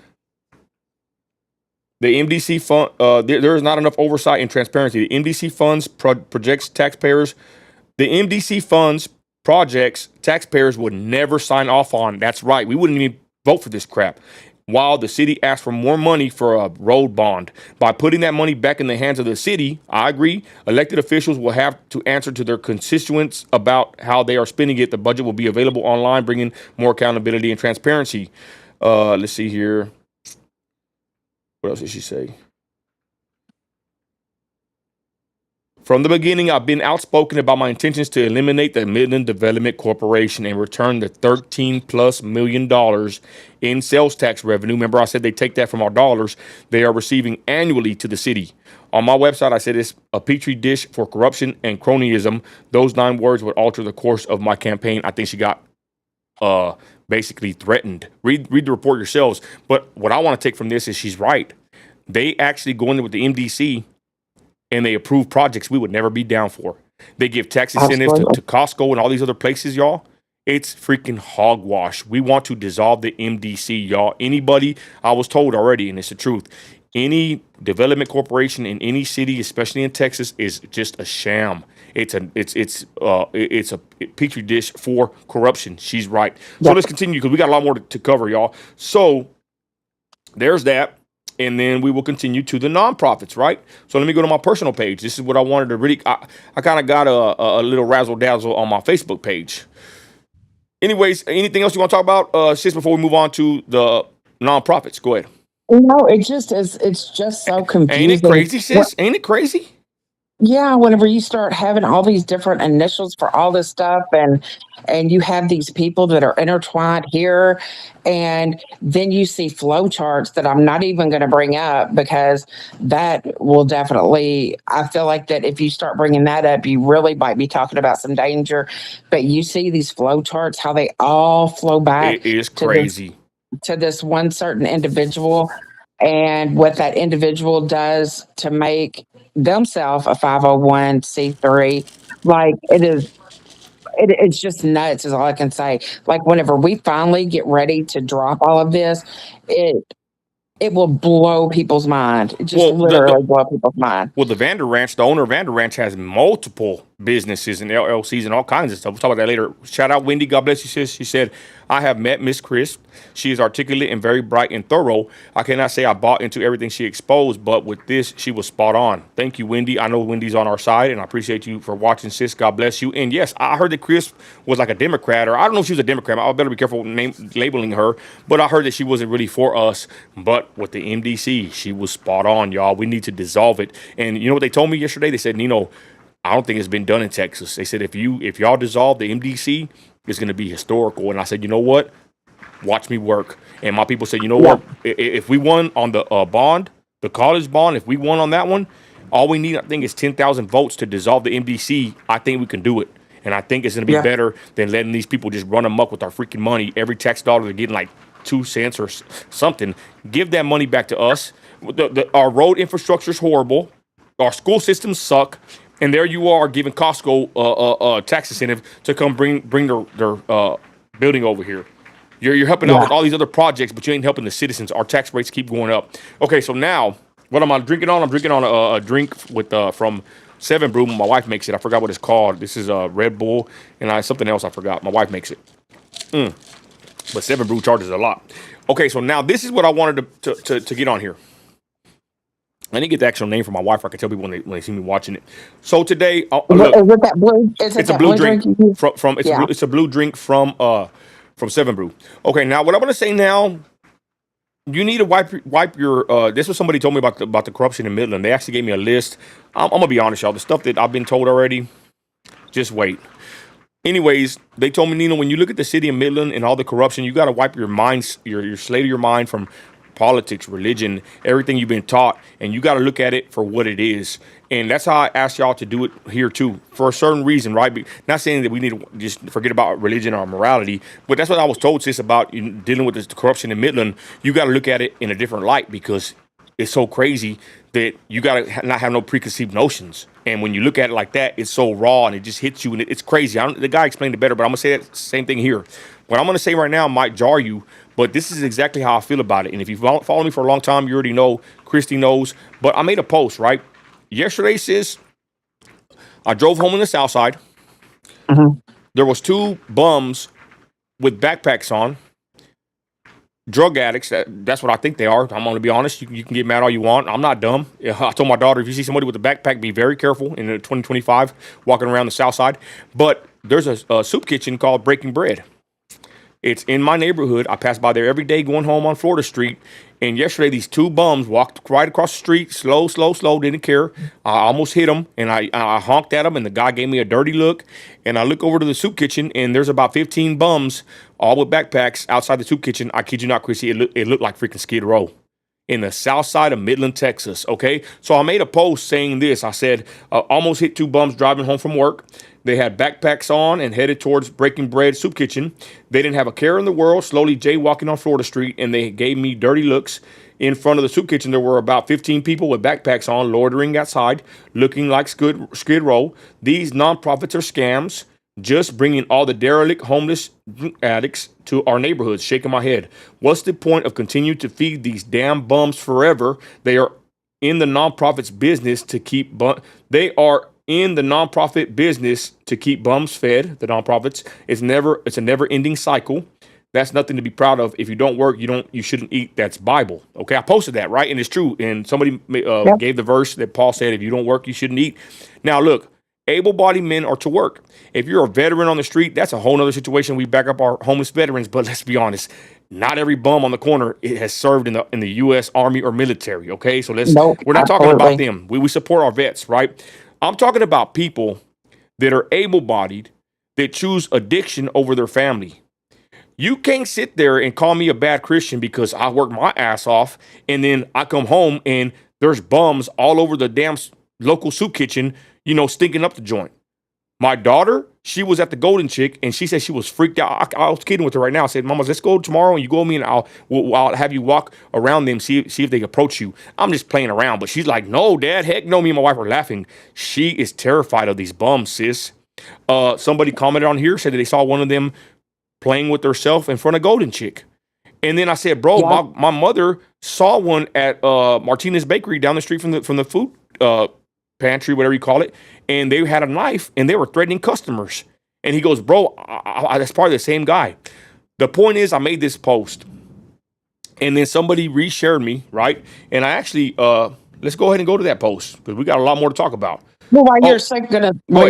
the MDC fund. There is not enough oversight and transparency. The MDC funds projects taxpayers. The MDC funds projects taxpayers would never sign off on. That's right. We wouldn't even vote for this crap. While the city asked for more money for a road bond. By putting that money back in the hands of the city, I agree, elected officials will have to answer to their constituents about how they are spending it. The budget will be available online, bringing more accountability and transparency. Let's see here. What else did she say? From the beginning, I've been outspoken about my intentions to eliminate the Midland Development Corporation and return the $13+ million in sales tax revenue. Remember, I said they take that from our dollars they are receiving annually to the city. On my website, I said it's a petri dish for corruption and cronyism. Those 9 words would alter the course of my campaign. I think she got basically threatened. Read the report yourselves. But what I want to take from this is she's right. They actually go in there with the MDC and they approve projects we would never be down for. They give tax incentives to Costco and all these other places, y'all. It's freaking hogwash. We want to dissolve the MDC, y'all. Anybody, I was told already, and it's the truth, any development corporation in any city, especially in Texas, is just a sham. It's a petri dish for corruption. She's right. So let's continue because we got a lot more to cover, y'all. So there's that. And then we will continue to the nonprofits, right? So let me go to my personal page. This is what I wanted to really, I kind of got a little razzle dazzle on my Facebook page. Anyways, anything else you want to talk about, sis, before we move on to the nonprofits? Go ahead. No, it just is. It's just so confusing. Ain't it crazy, sis? Ain't it crazy? Yeah, whenever you start having all these different initials for all this stuff, and you have these people that are intertwined here, and then you see flow charts that I'm not even going to bring up because that will definitely, I feel like that if you start bringing that up, you really might be talking about some danger. But you see these flow charts, how they all flow back It is to this crazy. one certain individual, and what that individual does to make themselves a 501c3. Like it's just nuts is all I can say. Like whenever we finally get ready to drop all of this, it it will blow people's mind. It just Well, the literally blow people's mind. Well, the Vander Ranch, the owner of Vander Ranch, has multiple businesses and LLCs and all kinds of stuff. We'll talk about that later. Shout out Wendy. God bless you, sis. She said, I have met Miss Chris. She is articulate and very bright and thorough. I cannot say I bought into everything she exposed, but with this, she was spot on. Thank you, Wendy. I know Wendy's on our side, and I appreciate you for watching, sis. God bless you. And yes, I heard that Chris was like a Democrat, or I don't know if she was a Democrat. I better be careful labeling her, but I heard that she wasn't really for us. But with the MDC, she was spot on, y'all. We need to dissolve it. And you know what they told me yesterday? They said, Nino, I don't think it's been done in Texas. They said if y'all dissolve the MDC, it's going to be historical. And I said, you know what? Watch me work. And my people said, you know what? If we won on the bond, the college bond, if we won on that one, all we need, I think, is 10,000 votes to dissolve the MDC. I think we can do it. And I think it's going to be better than letting these people just run amok with our freaking money. Every tax dollar they're getting like 2 cents or something. Give that money back to us. Our road infrastructure is horrible. Our school systems suck. And there you are giving Costco tax incentive to come bring their building over here. You're helping out with all these other projects, but you ain't helping the citizens. Our tax rates keep going up. Okay, so now what am I drinking on? I'm drinking on a drink with from Seven Brew. My wife makes it. I forgot what it's called. This is Red Bull and something else I forgot. My wife makes it. But Seven Brew charges a lot. Okay, so now this is what I wanted to get on here. I didn't get the actual name for my wife. I can tell people when they see me watching it. So today, look, Is it that blue? Is it it's a that blue drink from Yeah. it's a blue drink from Seven Brew. Okay, now what I'm gonna say now, you need to wipe your. This was somebody told me about the corruption in Midland. They actually gave me a list. I'm gonna be honest, y'all. The stuff that I've been told already, just wait. Anyways, they told me, Nino, when you look at the city of Midland and all the corruption, you got to wipe your mind, your slate of your mind from politics, religion, everything you've been taught, and you got to look at it for what it is. And that's how I asked y'all to do it here too, for a certain reason, right? Not saying that we need to just forget about religion or morality, but that's what I was told, sis, about dealing with this corruption in Midland. You got to look at it in a different light because it's so crazy that you got to not have no preconceived notions. And when you look at it like that, it's so raw and it just hits you and it's crazy. The guy explained it better, but I'm going to say that same thing here. What I'm going to say right now might jar you, but this is exactly how I feel about it. And if you follow me for a long time, you already know, Christy knows. But I made a post, right? Yesterday, sis, I drove home on the south side. There was 2 bums with backpacks on. Drug addicts, that's what I think they are. I'm going to be honest. You can get mad all you want. I'm not dumb. I told my daughter, if you see somebody with a backpack, be very careful in 2025 walking around the south side. But there's a soup kitchen called Breaking Bread. It's in my neighborhood. I pass by there every day going home on Florida Street. And yesterday, these 2 bums walked right across the street, slow, didn't care. I almost hit them, and I honked at them, and the guy gave me a dirty look. And I look over to the soup kitchen, and there's about 15 bums, all with backpacks, outside the soup kitchen. I kid you not, Chrissy, it looked like freaking Skid Row in the south side of Midland, Texas, okay? So I made a post saying this. I said, almost hit 2 bums driving home from work. They had backpacks on and headed towards Breaking Bread Soup Kitchen. They didn't have a care in the world, slowly jaywalking on Florida Street, and they gave me dirty looks. In front of the soup kitchen, there were about 15 people with backpacks on, loitering outside, looking like Skid Row. These nonprofits are scams, just bringing all the derelict homeless addicts to our neighborhoods. Shaking my head. What's the point of continuing to feed these damn bums forever? They are in the nonprofits business to keep in the nonprofit business to keep bums fed. The nonprofits, it's a never-ending cycle. That's nothing to be proud of. If you don't work, you shouldn't eat. That's Bible. Okay, I posted that, right? And it's true. And somebody gave the verse that Paul said, if you don't work, you shouldn't eat. Now, look, able-bodied men are to work. If you're a veteran on the street, that's a whole nother situation. We back up our homeless veterans, but let's be honest. Not every bum on the corner has served in the U.S. Army or military, okay? So we're not talking about them. We support our vets, right? I'm talking about people that are able-bodied that choose addiction over their family. You can't sit there and call me a bad Christian because I work my ass off and then I come home and there's bums all over the damn local soup kitchen, stinking up the joint. My daughter, she was at the Golden Chick and she said she was freaked out. I was kidding with her right now. I said, Mama, let's go tomorrow and you go with me and I'll have you walk around them, see if they approach you. I'm just playing around. But she's like, no, Dad, heck no. Me and my wife were laughing. She is terrified of these bums, sis. Somebody commented on here, said that they saw one of them playing with herself in front of Golden Chick. And then I said, bro, my mother saw one at Martinez Bakery down the street from the food pantry, whatever you call it. And they had a knife and they were threatening customers. And he goes, bro, that's probably the same guy. The point is, I made this post and then somebody reshared me, right? And I actually, let's go ahead and go to that post because we got a lot more to talk about. Well, while you're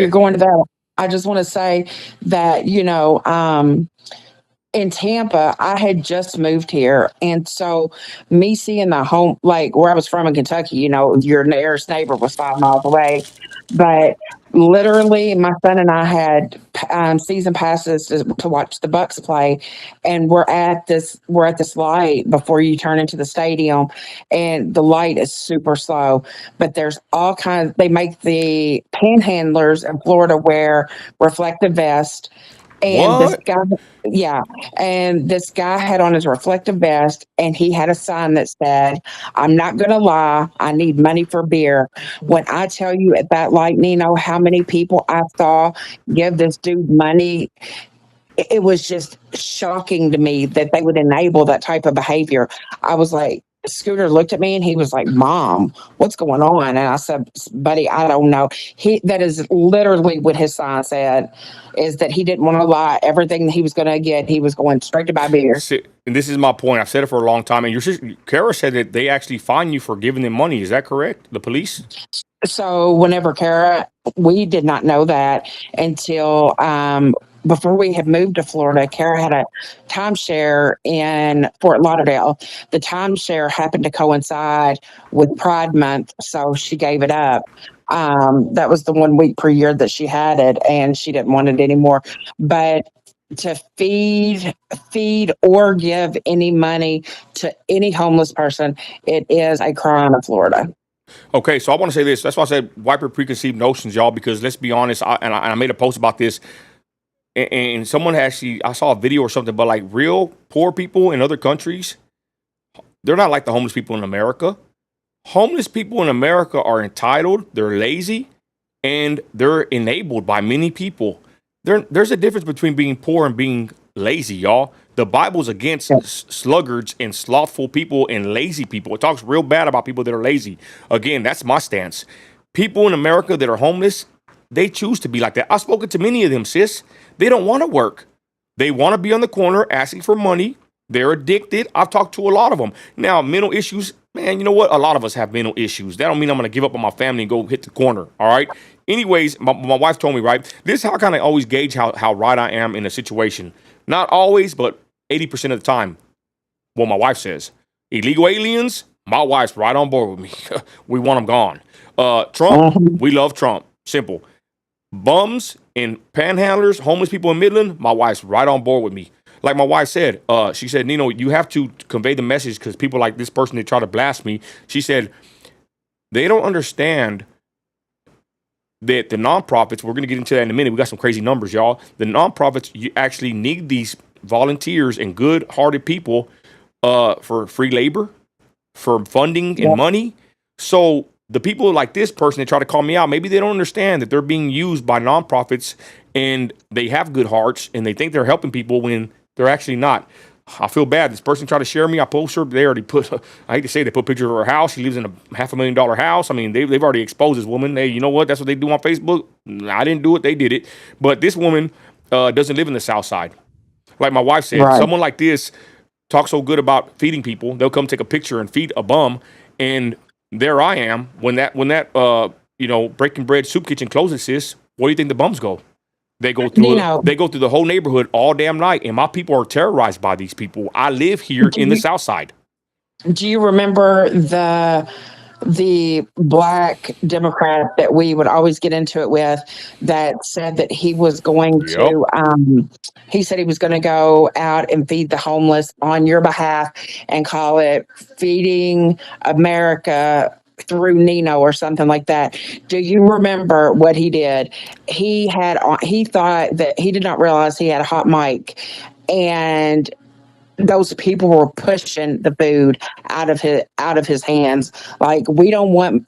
going to that, I just want to say that, in Tampa, I had just moved here. And so me seeing the home, like where I was from in Kentucky, your nearest neighbor was 5 miles away. But literally, my son and I had season passes to watch the Bucks play. And we're at this light before you turn into the stadium. And the light is super slow. But there's all kinds, they make the panhandlers in Florida wear reflective vests. And this guy had on his reflective vest and he had a sign that said, I'm not going to lie, I need money for beer. When I tell you at that light, Nino, how many people I saw give this dude money, it was just shocking to me that they would enable that type of behavior. I was like, Scooter looked at me and he was like, Mom, what's going on? And I said, buddy, I don't know. That is literally what his sign said, is that he didn't want to lie. Everything that he was going to get, he was going straight to buy beer. And this is my point. I've said it for a long time. And your sister, Kara, said that they actually fine you for giving them money. Is that correct? The police? So whenever we did not know that until before we had moved to Florida. Kara had a timeshare in Fort Lauderdale. The timeshare happened to coincide with Pride Month, so she gave it up. That was the 1 week per year that she had it, and she didn't want it anymore. But to feed or give any money to any homeless person, it is a crime in Florida. Okay, so I want to say this. That's why I said wipe your preconceived notions, y'all, because let's be honest, I made a post about this, and someone actually, I saw a video or something, but like real poor people in other countries, they're not like the homeless people in America. Homeless people in America are entitled, they're lazy, and they're enabled by many people. There's a difference between being poor and being lazy, y'all. The Bible's against sluggards and slothful people and lazy people. It talks real bad about people that are lazy. Again, that's my stance. People in America that are homeless, they choose to be like that. I've spoken to many of them, sis. They don't want to work. They want to be on the corner asking for money. They're addicted. I've talked to a lot of them. Now, mental issues, man, you know what? A lot of us have mental issues. That don't mean I'm going to give up on my family and go hit the corner, all right? Anyways, my wife told me, right? This is how I kind of always gauge how right I am in a situation. Not always, but 80% of the time, what my wife says. Illegal aliens, my wife's right on board with me. We want them gone. Trump, we love Trump. Simple. Bums and panhandlers, homeless people in Midland, my wife's right on board with me. Like my wife said, she said, Nino, you have to convey the message because people like this person, they try to blast me. She said, they don't understand that the nonprofits, we're going to get into that in a minute. We got some crazy numbers, y'all. The nonprofits, you actually need these volunteers and good-hearted people for free labor, for funding and money. So the people like this person that try to call me out, maybe they don't understand that they're being used by nonprofits and they have good hearts and they think they're helping people when they're actually not. I feel bad. This person tried to share me. I post her. They already put, I hate to say, they put pictures of her house. She lives in a $500,000 house. I mean, they've already exposed this woman. Hey, you know what? That's what they do on Facebook. I didn't do it. They did it. But this woman doesn't live in the South Side. Like my wife said, someone like this talks so good about feeding people. They'll come take a picture and feed a bum. And there I am. When that Breaking Bread soup kitchen closes, sis, where do you think the bums go? They go through the whole neighborhood all damn night, and my people are terrorized by these people. I live here in the South Side. Do you remember the the black Democrat that we would always get into it with, that said that he was going Yep. to, he said he was going to go out and feed the homeless on your behalf and call it Feeding America through Nino or something like that. Do you remember what he did? He thought that he did not realize he had a hot mic, and those people were pushing the food out of his hands, like, we don't want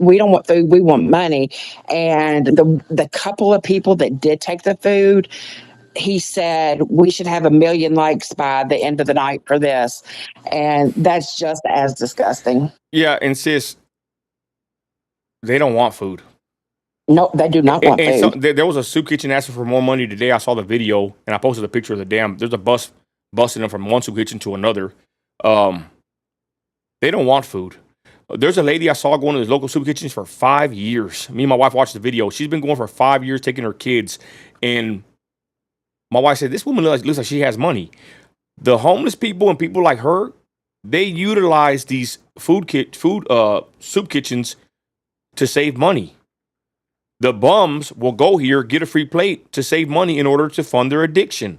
food, we want money. And the couple of people that did take the food, he said we should have 1 million likes by the end of the night for this, and that's just as disgusting. Yeah, and sis, they don't want food. No, they do not want And so food. there was a soup kitchen asking for more money today. I saw the video and I posted a picture of the damn. There's a bus busting them from one soup kitchen to another. Um, they don't want food. There's a lady I saw going to the local soup kitchens for 5 years. Me and my wife watched the video. She's been going for 5 years, taking her kids. And my wife said, "This woman looks like she has money." The homeless people and people like her, they utilize these soup kitchens to save money. The bums will go here, get a free plate to save money in order to fund their addiction.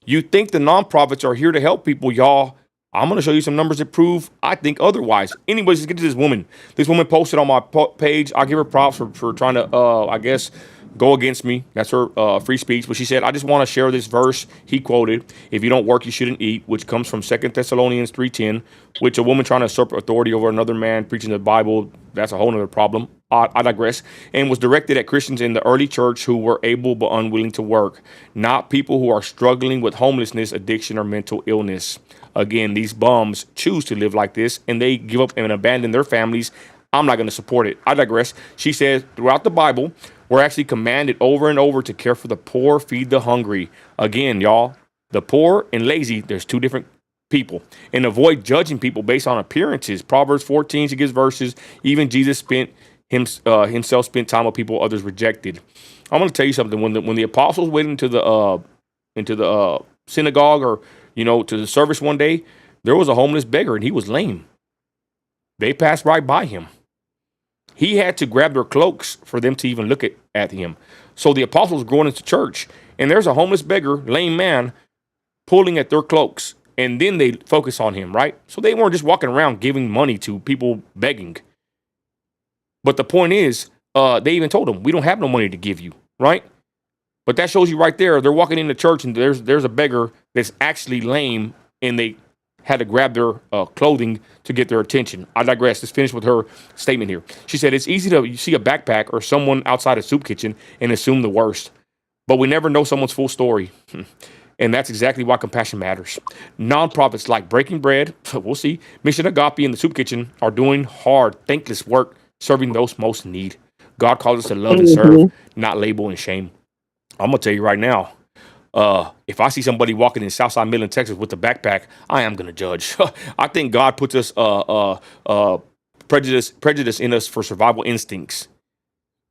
You think the nonprofits are here to help people, y'all. I'm going to show you some numbers that prove I think otherwise. Anyways, let's get to this woman. This woman posted on my page. I give her props for trying to, I guess, go against me. That's her free speech. But she said, I just want to share this verse he quoted. If you don't work, you shouldn't eat, which comes from 2 Thessalonians 3:10, which a woman trying to usurp authority over another man preaching the Bible, that's a whole other problem. I digress. And was directed at Christians in the early church who were able but unwilling to work, not people who are struggling with homelessness, addiction, or mental illness. Again, these bums choose to live like this, and they give up and abandon their families. I'm not going to support it. I digress. She says, throughout the Bible, we're actually commanded over and over to care for the poor, feed the hungry. Again, y'all, the poor and lazy, there's two different people. And avoid judging people based on appearances. Proverbs 14, she gives verses. Even Jesus himself spent time with people others rejected. I'm going to tell you something. When the apostles went into the synagogue, or to the service one day, there was a homeless beggar and he was lame. They passed right by him. He had to grab their cloaks for them to even look at him. So the apostles were going into church, and there's a homeless beggar, lame man, pulling at their cloaks, and then they focus on him, right? So they weren't just walking around giving money to people begging. But the point is, they even told him, we don't have no money to give you, right? But that shows you right there, they're walking into church, and there's a beggar that's actually lame, and they had to grab their clothing to get their attention. I digress. Let's finish with her statement here. She said, it's easy to see a backpack or someone outside a soup kitchen and assume the worst, but we never know someone's full story. And that's exactly why compassion matters. Nonprofits like Breaking Bread, we'll see, Mission Agape, and the soup kitchen are doing hard, thankless work, serving those most in need. God calls us to love and serve, not label and shame. I'm going to tell you right now, if I see somebody walking in Southside Midland, Texas with a backpack, I am going to judge. I think God puts us prejudice in us for survival instincts.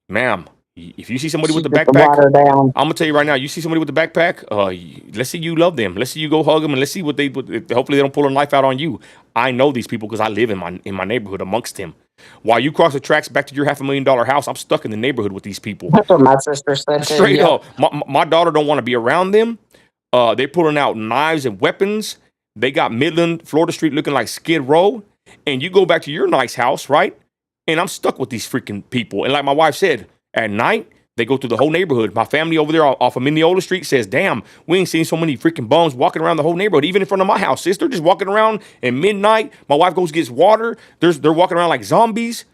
Ma'am, if you see somebody with a backpack, I'm going to tell you right now, you see somebody with a backpack, let's see you love them. Let's see you go hug them, and let's see hopefully they don't pull a knife out on you. I know these people because I live in my neighborhood amongst them. While you cross the tracks back to your $500,000 house, I'm stuck in the neighborhood with these people. That's what my sister said. Straight up. My daughter don't want to be around them. They're pulling out knives and weapons. They got Midland, Florida Street looking like Skid Row. And you go back to your nice house, right? And I'm stuck with these freaking people. And like my wife said, at night, they go through the whole neighborhood. My family over there off of Mineola Street says, damn, we ain't seen so many freaking bums walking around the whole neighborhood, even in front of my house. Sis, they're just walking around at midnight. My wife goes gets water. They're walking around like zombies.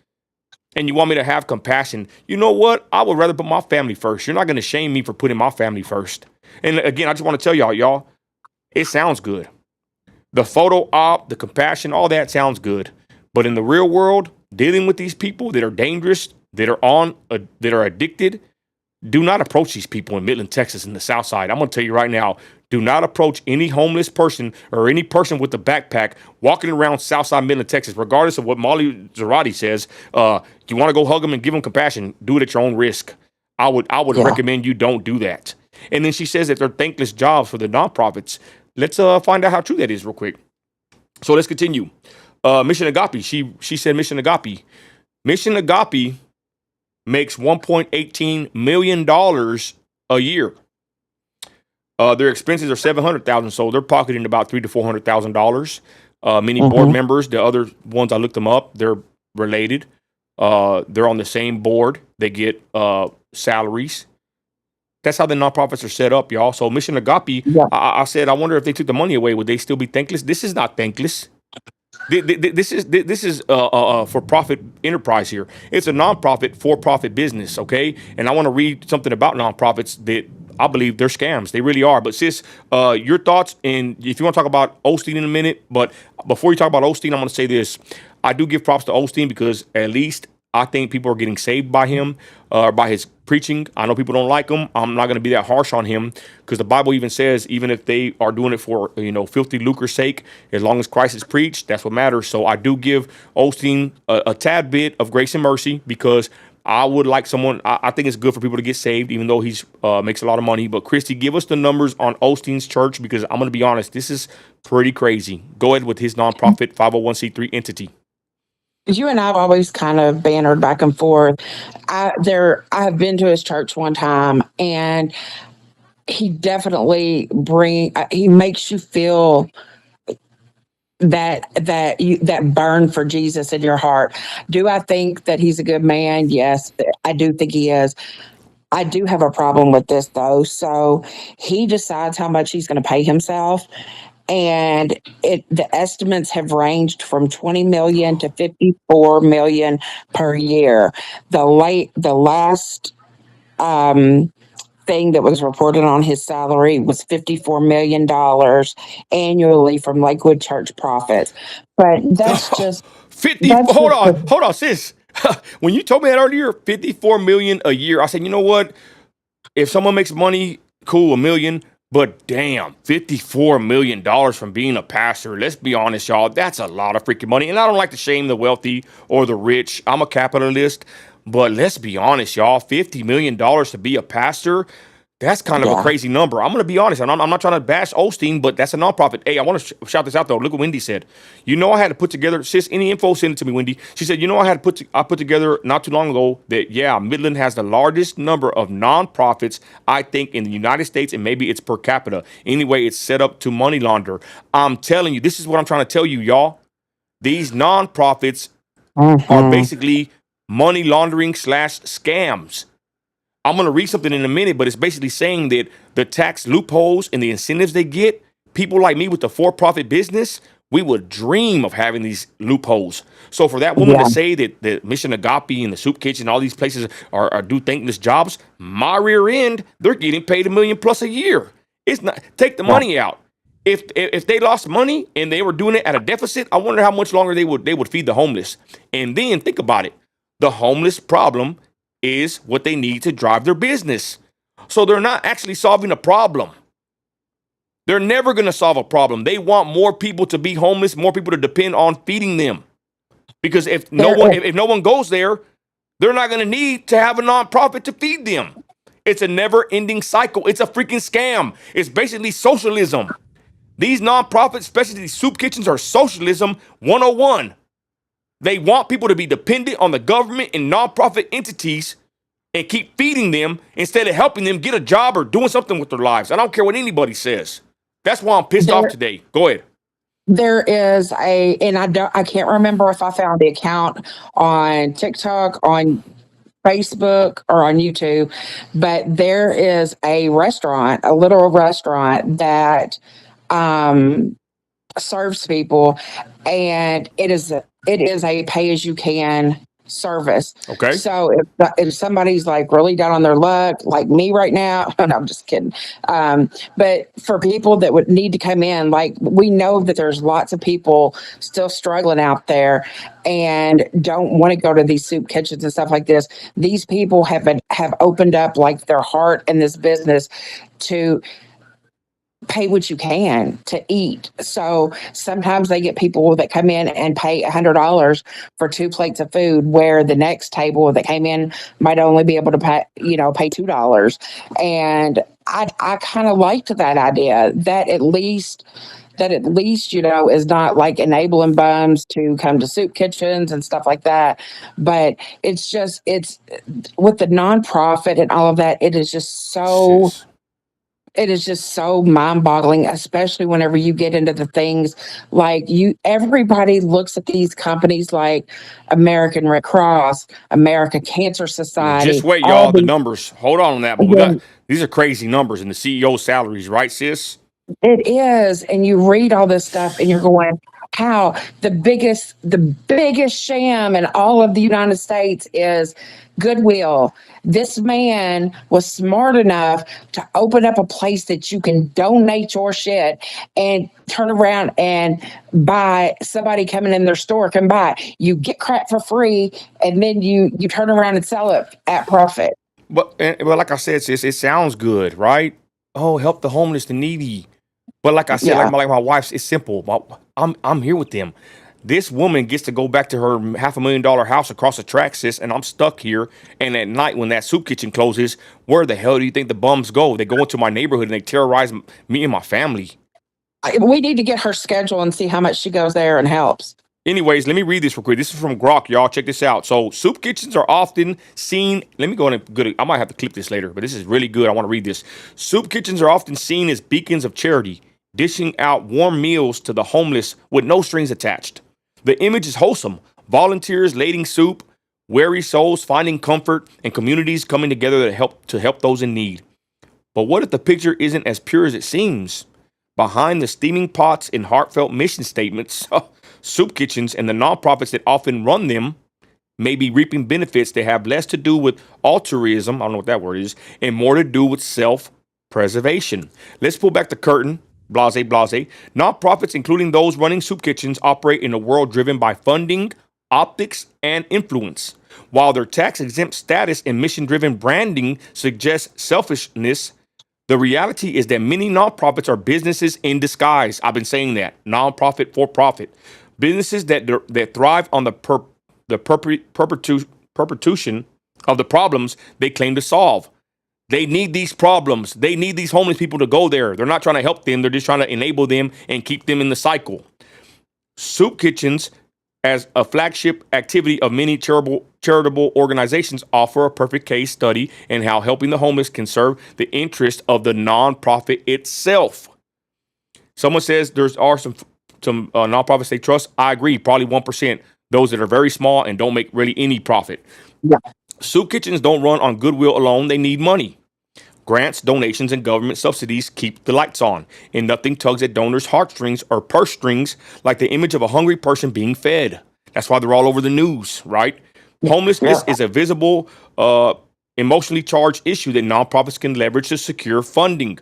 And you want me to have compassion. You know what? I would rather put my family first. You're not going to shame me for putting my family first. And again, I just want to tell y'all, it sounds good. The photo op, the compassion, all that sounds good. But in the real world, dealing with these people that are dangerous, that are addicted, do not approach these people in Midland, Texas, in the South Side. I'm going to tell you right now, do not approach any homeless person or any person with a backpack walking around Southside Midland, Texas, regardless of what Molly Zarati says. You want to go hug them and give them compassion, do it at your own risk. I would recommend you don't do that. And then she says that they're thankless jobs for the nonprofits. Let's find out how true that is real quick. So let's continue. Mission Agape. She said Mission Agape. Mission Agape makes $1.18 million a year. Their expenses are $700,000, so they're pocketing about $300,000 to $400,000. Many board members, the other ones I looked them up, they're related. They're on the same board. They get salaries. That's how the nonprofits are set up, y'all. So Mission Agape, I said, I wonder if they took the money away, would they still be thankless? This is not thankless. This is for profit enterprise here. It's a nonprofit for profit business, okay? And I want to read something about nonprofits that I believe they're scams. They really are. But sis, your thoughts, and if you want to talk about Osteen in a minute, but before you talk about Osteen, I'm going to say this. I do give props to Osteen because at least I think people are getting saved by him, by his preaching. I know people don't like him. I'm not going to be that harsh on him because the Bible even says, even if they are doing it for, filthy lucre's sake, as long as Christ is preached, that's what matters. So I do give Osteen a tad bit of grace and mercy because I would like someone, I think it's good for people to get saved, even though he's makes a lot of money. But Christy, give us the numbers on Osteen's church because I'm going to be honest, this is pretty crazy. Go ahead with his nonprofit 501c3 entity. You and I've always kind of bantered back and forth. I have been to his church one time, and he definitely he makes you feel that burn for Jesus in your heart. Do I think that he's a good man? Yes, I do think he is. I do have a problem with this though. So he decides how much he's going to pay himself. And the estimates have ranged from 20 million to 54 million per year. The last thing that was reported on his salary was $54 million annually from Lakewood Church profits. But that's just 50. Hold on, sis. When you told me that earlier, 54 million a year, I said, you know what? If someone makes money, cool, $1 million. But damn, $54 million from being a pastor. Let's be honest, y'all. That's a lot of freaking money. And I don't like to shame the wealthy or the rich. I'm a capitalist. But let's be honest, y'all. $50 million to be a pastor. That's kind of a crazy number. I'm going to be honest. I'm not trying to bash Osteen, but that's a nonprofit. Hey, I want to shout this out, though. Look what Wendy said. I had to put together, sis, any info, send it to me, Wendy. She said, I put together not too long ago that, Midland has the largest number of nonprofits, I think, in the United States, and maybe it's per capita. Anyway, it's set up to money launder. I'm telling you, this is what I'm trying to tell you, y'all. These nonprofits are basically money laundering / scams. I'm going to read something in a minute, but it's basically saying that the tax loopholes and the incentives they get, people like me with the for-profit business, we would dream of having these loopholes. So for that woman to say that the Mission Agape and the Soup Kitchen, all these places are do thankless jobs, my rear end, they're getting paid $1 million plus a year. It's not, take the money out. If they lost money and they were doing it at a deficit, I wonder how much longer they would feed the homeless. And then think about it. The homeless problem is what they need to drive their business. So they're not actually solving a problem. They're never going to solve a problem. They want more people to be homeless, more people to depend on feeding them. Because if no one goes there, they're not going to need to have a nonprofit to feed them. It's a never-ending cycle. It's a freaking scam. It's basically socialism. These nonprofits, especially these soup kitchens, are socialism 101. They want people to be dependent on the government and nonprofit entities and keep feeding them instead of helping them get a job or doing something with their lives. I don't care what anybody says. That's why I'm pissed off today. Go ahead. There is and I can't remember if I found the account on TikTok, on Facebook, or on YouTube, but there is a literal restaurant that serves people, and it is a pay as you can service. Okay. So if somebody's like really down on their luck, like me right now, no, I'm just kidding. But for people that would need to come in, like we know that there's lots of people still struggling out there and don't want to go to these soup kitchens and stuff like this. These people have opened up like their heart in this business to pay what you can to eat. So sometimes they get people that come in and pay $100 for 2 plates of food, where the next table that came in might only be able to pay $2. And I kind of liked that idea, that at least that at least, is not like enabling bums to come to soup kitchens and stuff like that. But it's with the nonprofit and all of that, Sis. it is just so mind-boggling, especially whenever you get into the things like everybody looks at these companies like American Red Cross, American Cancer Just Society, wait, all y'all. The these. numbers. Hold on that, but we got these are crazy numbers in the CEO salaries, right, sis? It is, and you read all this stuff, and you're going, "How the biggest sham in all of the United States is Goodwill." This man was smart enough to open up a place that you can donate your shit and turn around and buy. Somebody coming in their store can buy. You get crap for free, and then you turn around and sell it at profit. But like I said, sis, it sounds good, right? Oh, help the homeless, the needy. But like I said, Yeah. like my wife's, it's simple. I'm here with them. This woman gets to go back to her $500,000 house across the track, sis, and I'm stuck here. And at night, when that soup kitchen closes, where the hell do you think the bums go? They go into my neighborhood and they terrorize me and my family. We need to get her schedule and see how much she goes there and helps. Anyways, let me read this real quick. This is from Grok, y'all. Check this out. So, soup kitchens are often seen. Let me go and good. I might have to clip this later, but this is really good. I want to read this. Soup kitchens are often seen as beacons of charity, dishing out warm meals to the homeless with no strings attached. The image is wholesome. Volunteers lading soup, weary souls finding comfort, and communities coming together to help those in need. But what if the picture isn't as pure as it seems? Behind the steaming pots and heartfelt mission statements, soup kitchens and the nonprofits that often run them may be reaping benefits that have less to do with altruism, I don't know what that word is, and more to do with self-preservation. Let's pull back the curtain. Blase, blase. Nonprofits, including those running soup kitchens, operate in a world driven by funding, optics, and influence. While their tax-exempt status and mission-driven branding suggests selfishness, the reality is that many nonprofits are businesses in disguise. I've been saying that. Nonprofit for profit. Businesses that thrive on the perpetuation of the problems they claim to solve. They need these problems. They need these homeless people to go there. They're not trying to help them. They're just trying to enable them and keep them in the cycle. Soup kitchens, as a flagship activity of many charitable organizations, offer a perfect case study in how helping the homeless can serve the interest of the nonprofit itself. Someone says there are some nonprofits they trust. I agree, probably 1%. Those that are very small and don't make really any profit. Yeah. Soup kitchens don't run on goodwill alone. They need money. Grants, donations, and government subsidies keep the lights on, and nothing tugs at donors' heartstrings or purse strings like the image of a hungry person being fed. That's why they're all over the news, right? Homelessness is a visible, emotionally charged issue that nonprofits can leverage to secure funding.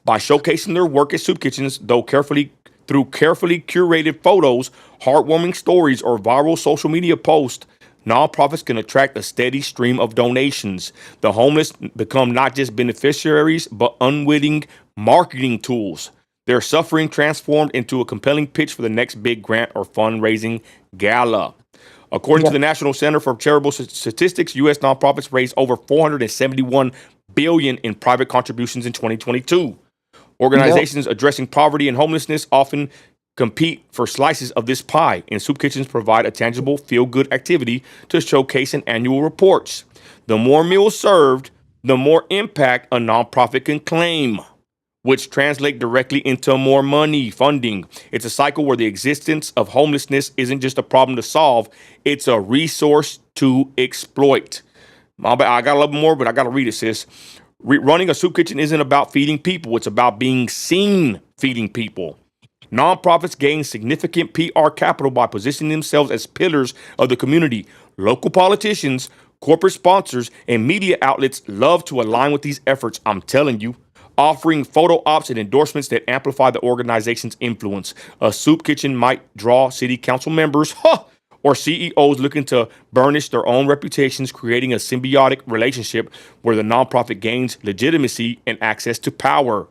By showcasing their work at soup kitchens, through carefully curated photos, heartwarming stories, or viral social media posts, nonprofits can attract a steady stream of donations. The homeless become not just beneficiaries, but unwitting marketing tools. Their suffering transformed into a compelling pitch for the next big grant or fundraising gala. According to the National Center for Charitable Statistics, U.S. nonprofits raised over $471 billion in private contributions in 2022. Organizations addressing poverty and homelessness often compete for slices of this pie, and soup kitchens provide a tangible feel-good activity to showcase in annual reports. The more meals served, the more impact a nonprofit can claim, which translate directly into more money, funding. It's a cycle where the existence of homelessness isn't just a problem to solve, it's a resource to exploit. I got a little more, but I got to read it, sis. Running a soup kitchen isn't about feeding people. It's about being seen feeding people. Nonprofits gain significant PR capital by positioning themselves as pillars of the community. Local politicians, corporate sponsors, and media outlets love to align with these efforts, I'm telling you. Offering photo ops and endorsements that amplify the organization's influence. A soup kitchen might draw city council members, or CEOs looking to burnish their own reputations, creating a symbiotic relationship where the nonprofit gains legitimacy and access to power.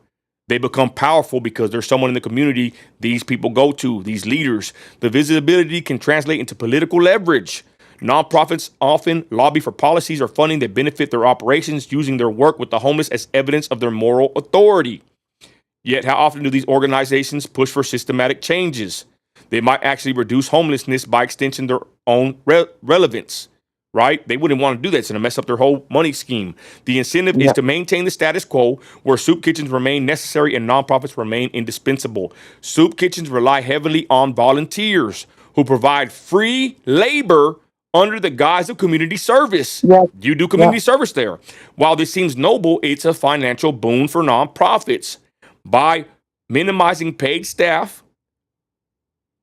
They become powerful because there's someone in the community these people go to, these leaders. The visibility can translate into political leverage. Nonprofits often lobby for policies or funding that benefit their operations, using their work with the homeless as evidence of their moral authority. Yet, how often do these organizations push for systematic changes? They might actually reduce homelessness by extension their own relevance, right? They wouldn't want to do that. It's going to mess up their whole money scheme. The incentive is Yep. to maintain the status quo where soup kitchens remain necessary and nonprofits remain indispensable. Soup kitchens rely heavily on volunteers who provide free labor under the guise of community service. Yep. You do Yep. community service there. While this seems noble, it's a financial boon for nonprofits. By minimizing paid staff,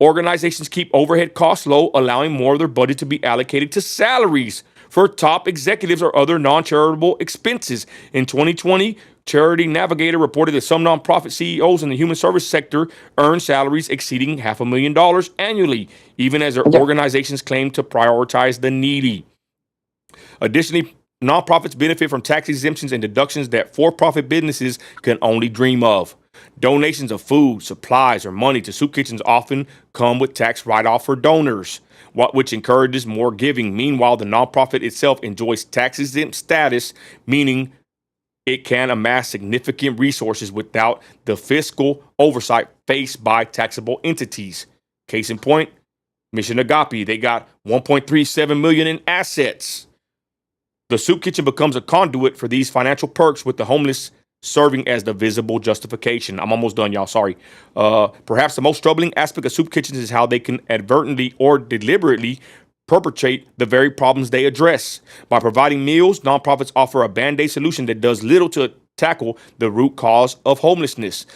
organizations keep overhead costs low, allowing more of their budget to be allocated to salaries for top executives or other non-charitable expenses. In 2020, Charity Navigator reported that some nonprofit CEOs in the human service sector earn salaries exceeding $500,000 annually, even as their Yep. organizations claim to prioritize the needy. Additionally, nonprofits benefit from tax exemptions and deductions that for-profit businesses can only dream of. Donations of food, supplies, or money to soup kitchens often come with tax write-off for donors, which encourages more giving. Meanwhile, the nonprofit itself enjoys tax-exempt status, meaning it can amass significant resources without the fiscal oversight faced by taxable entities. Case in point, Mission Agape, they got $1.37 million in assets. The soup kitchen becomes a conduit for these financial perks, with the homeless serving as the visible justification. I'm almost done, y'all. Sorry. Perhaps the most troubling aspect of soup kitchens is how they can advertently or deliberately perpetrate the very problems they address. By providing meals, nonprofits offer a band-aid solution that does little to tackle the root cause of homelessness.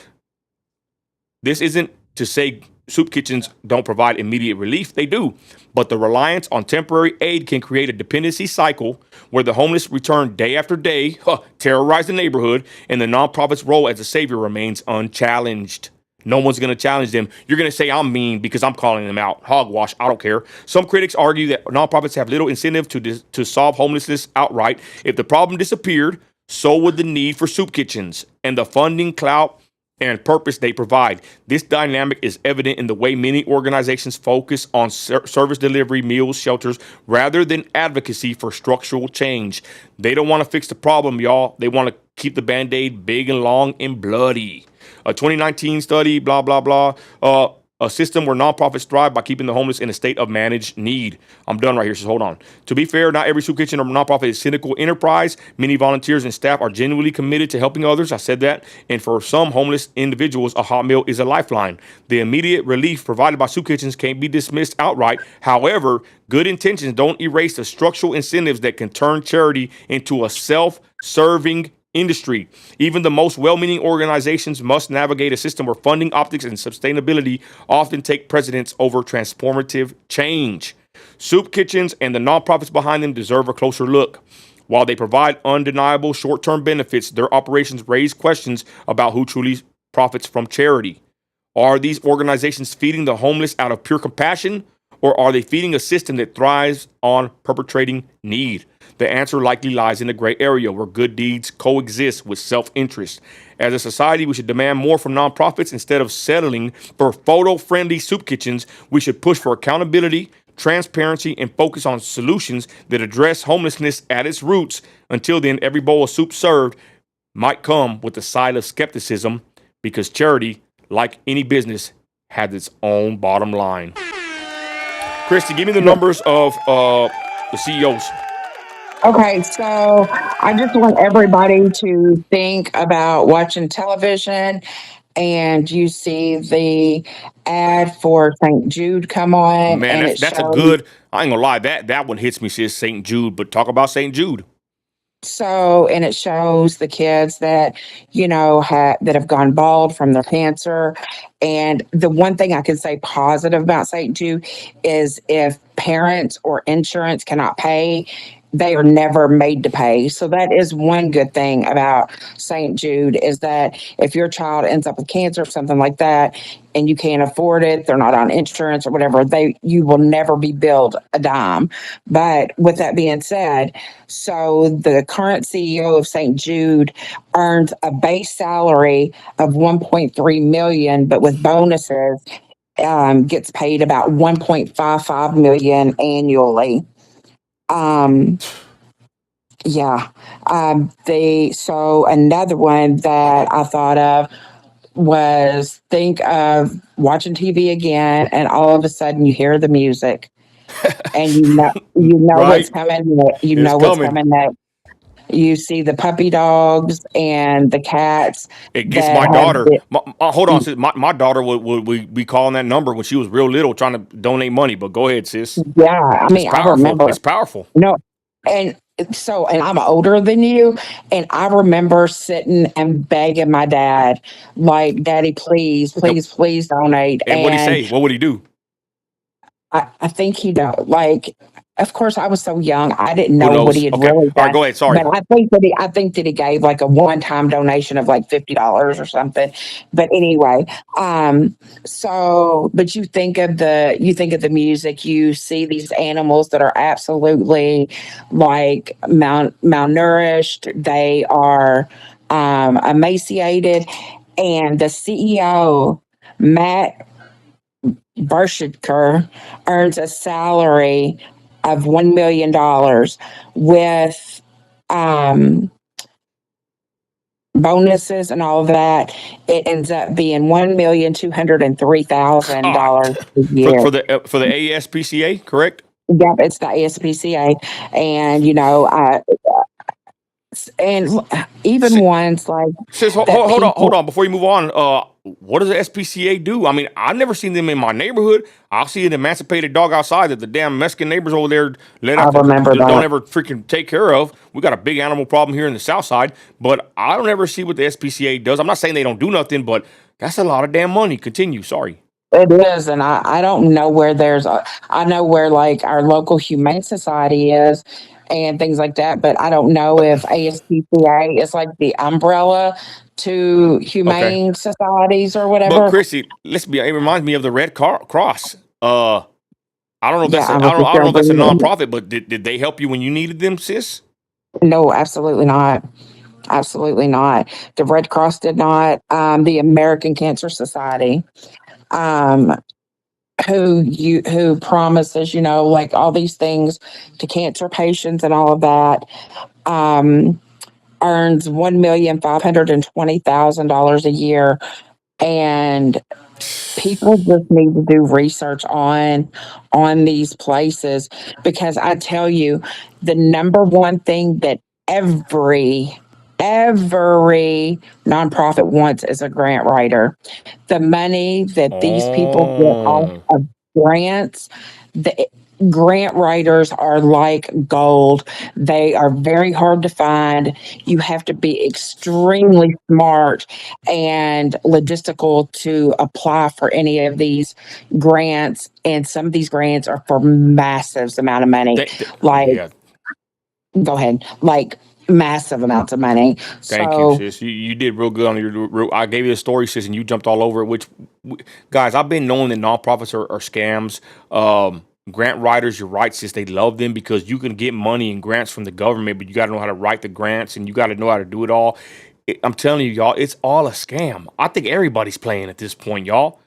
This isn't to say soup kitchens don't provide immediate relief. They do. But the reliance on temporary aid can create a dependency cycle where the homeless return day after day, terrorize the neighborhood, and the nonprofit's role as a savior remains unchallenged. No one's going to challenge them. You're going to say I'm mean because I'm calling them out. Hogwash. I don't care. Some critics argue that nonprofits have little incentive to solve homelessness outright. If the problem disappeared, so would the need for soup kitchens and the funding, clout, and purpose they provide. This dynamic is evident in the way many organizations focus on service delivery, meals, shelters, rather than advocacy for structural change. They don't want to fix the problem, y'all. They want to keep the Band-Aid big and long and bloody. A 2019 study, blah, blah, blah. A system where nonprofits thrive by keeping the homeless in a state of managed need. I'm done right here, so hold on. To be fair, not every soup kitchen or nonprofit is cynical enterprise. Many volunteers and staff are genuinely committed to helping others. I said that. And for some homeless individuals, a hot meal is a lifeline. The immediate relief provided by soup kitchens can't be dismissed outright. However, good intentions don't erase the structural incentives that can turn charity into a self-serving industry. Even the most well-meaning organizations must navigate a system where funding, optics, and sustainability often take precedence over transformative change. Soup kitchens and the nonprofits behind them deserve a closer look. While they provide undeniable short-term benefits, their operations raise questions about who truly profits from charity. Are these organizations feeding the homeless out of pure compassion, or are they feeding a system that thrives on perpetrating need? The answer likely lies in the gray area where good deeds coexist with self-interest. As a society, we should demand more from nonprofits instead of settling for photo-friendly soup kitchens. We should push for accountability, transparency, and focus on solutions that address homelessness at its roots. Until then, every bowl of soup served might come with a side of skepticism, because charity, like any business, has its own bottom line. Christy, give me the numbers of the CEOs. Okay, so I just want everybody to think about watching television and you see the ad for St. Jude come on Man, and it that's a shows. good. I ain't gonna lie, that one hits me. Says St. Jude, but talk about St. Jude. So, and it shows the kids that, that have gone bald from their cancer. And the one thing I can say positive about St. Jude is if parents or insurance cannot pay, they are never made to pay. So that is one good thing about St. Jude, is that if your child ends up with cancer or something like that and you can't afford it, they're not on insurance or whatever, you will never be billed a dime. But with that being said, so the current CEO of St. Jude earns a base salary of 1.3 million, but with bonuses, gets paid about 1.55 million annually. Yeah. So another one that I thought of, was think of watching TV again, and all of a sudden you hear the music, and you know what's Right? coming. You It's know what's coming. coming next. You see the puppy dogs and the cats It gets that my have daughter. Hold on, sis. My daughter would be calling that number when she was real little, trying to donate money. But go ahead, sis. yeah. I It's mean, I powerful. remember It's powerful. no, and and I'm older than you, and I remember sitting and begging my dad, like, "Daddy, please, Yep. please, please donate." And what'd he And say? What would he do? I think he don't like. Of course, I was so young, I didn't Who know what he knows? had Okay. really All right. done. Go ahead. But Sorry. I think that he gave like a one-time donation of like $50 or something. But anyway, but you think of the music, you see these animals that are absolutely like malnourished. They are emaciated, and the CEO, Matt Barshidker, earns a salary of $1 million with um, bonuses and all of that. It ends up being God. $1,203,000 a for year. for the ASPCA, correct? Yep, it's the ASPCA, and and even ones like Sis, that hold people. on. Before you move on, what does the SPCA do? I mean, I've never seen them in my neighborhood. I'll see an emancipated dog outside that the damn Mexican neighbors over there let I out remember don't that. ever freaking take care of. We got a big animal problem here in the South Side, but I don't ever see what the SPCA does. I'm not saying they don't do nothing, but that's a lot of damn money. Continue. Sorry. It is, and I don't know where I know where like our local humane society is and things like that, but I don't know if ASPCA is like the umbrella to Okay. humane societies or But whatever. Chrissy, it reminds me of the Cross. I don't know if Yeah, that's I was just I don't know gonna if that's a bring it. nonprofit, but did they help you when you needed them, sis? No, absolutely not. Absolutely not. The Red Cross did not. The American Cancer Society, um, who promises, like all these things to cancer patients and all of that. Um, Earns $1,520,000 a year, and people just need to do research on these places, because I tell you, the number one thing that every nonprofit wants is a grant writer. The money that these people get off Oh, of grants, the grant writers are like gold. They are very hard to find. You have to be extremely smart and logistical to apply for any of these grants. And some of these grants are for massive amount of money. Like, yeah. go ahead, like massive amounts of money. Thank you, So, sis. You did real good on I gave you the story, sis, and you jumped all over it. Guys, I've been knowing that nonprofits are scams. Grant writers, you're right, sis. They love them because you can get money and grants from the government, but you got to know how to write the grants and you got to know how to do it all. I'm telling you, y'all, it's all a scam. I think everybody's playing at this point, y'all.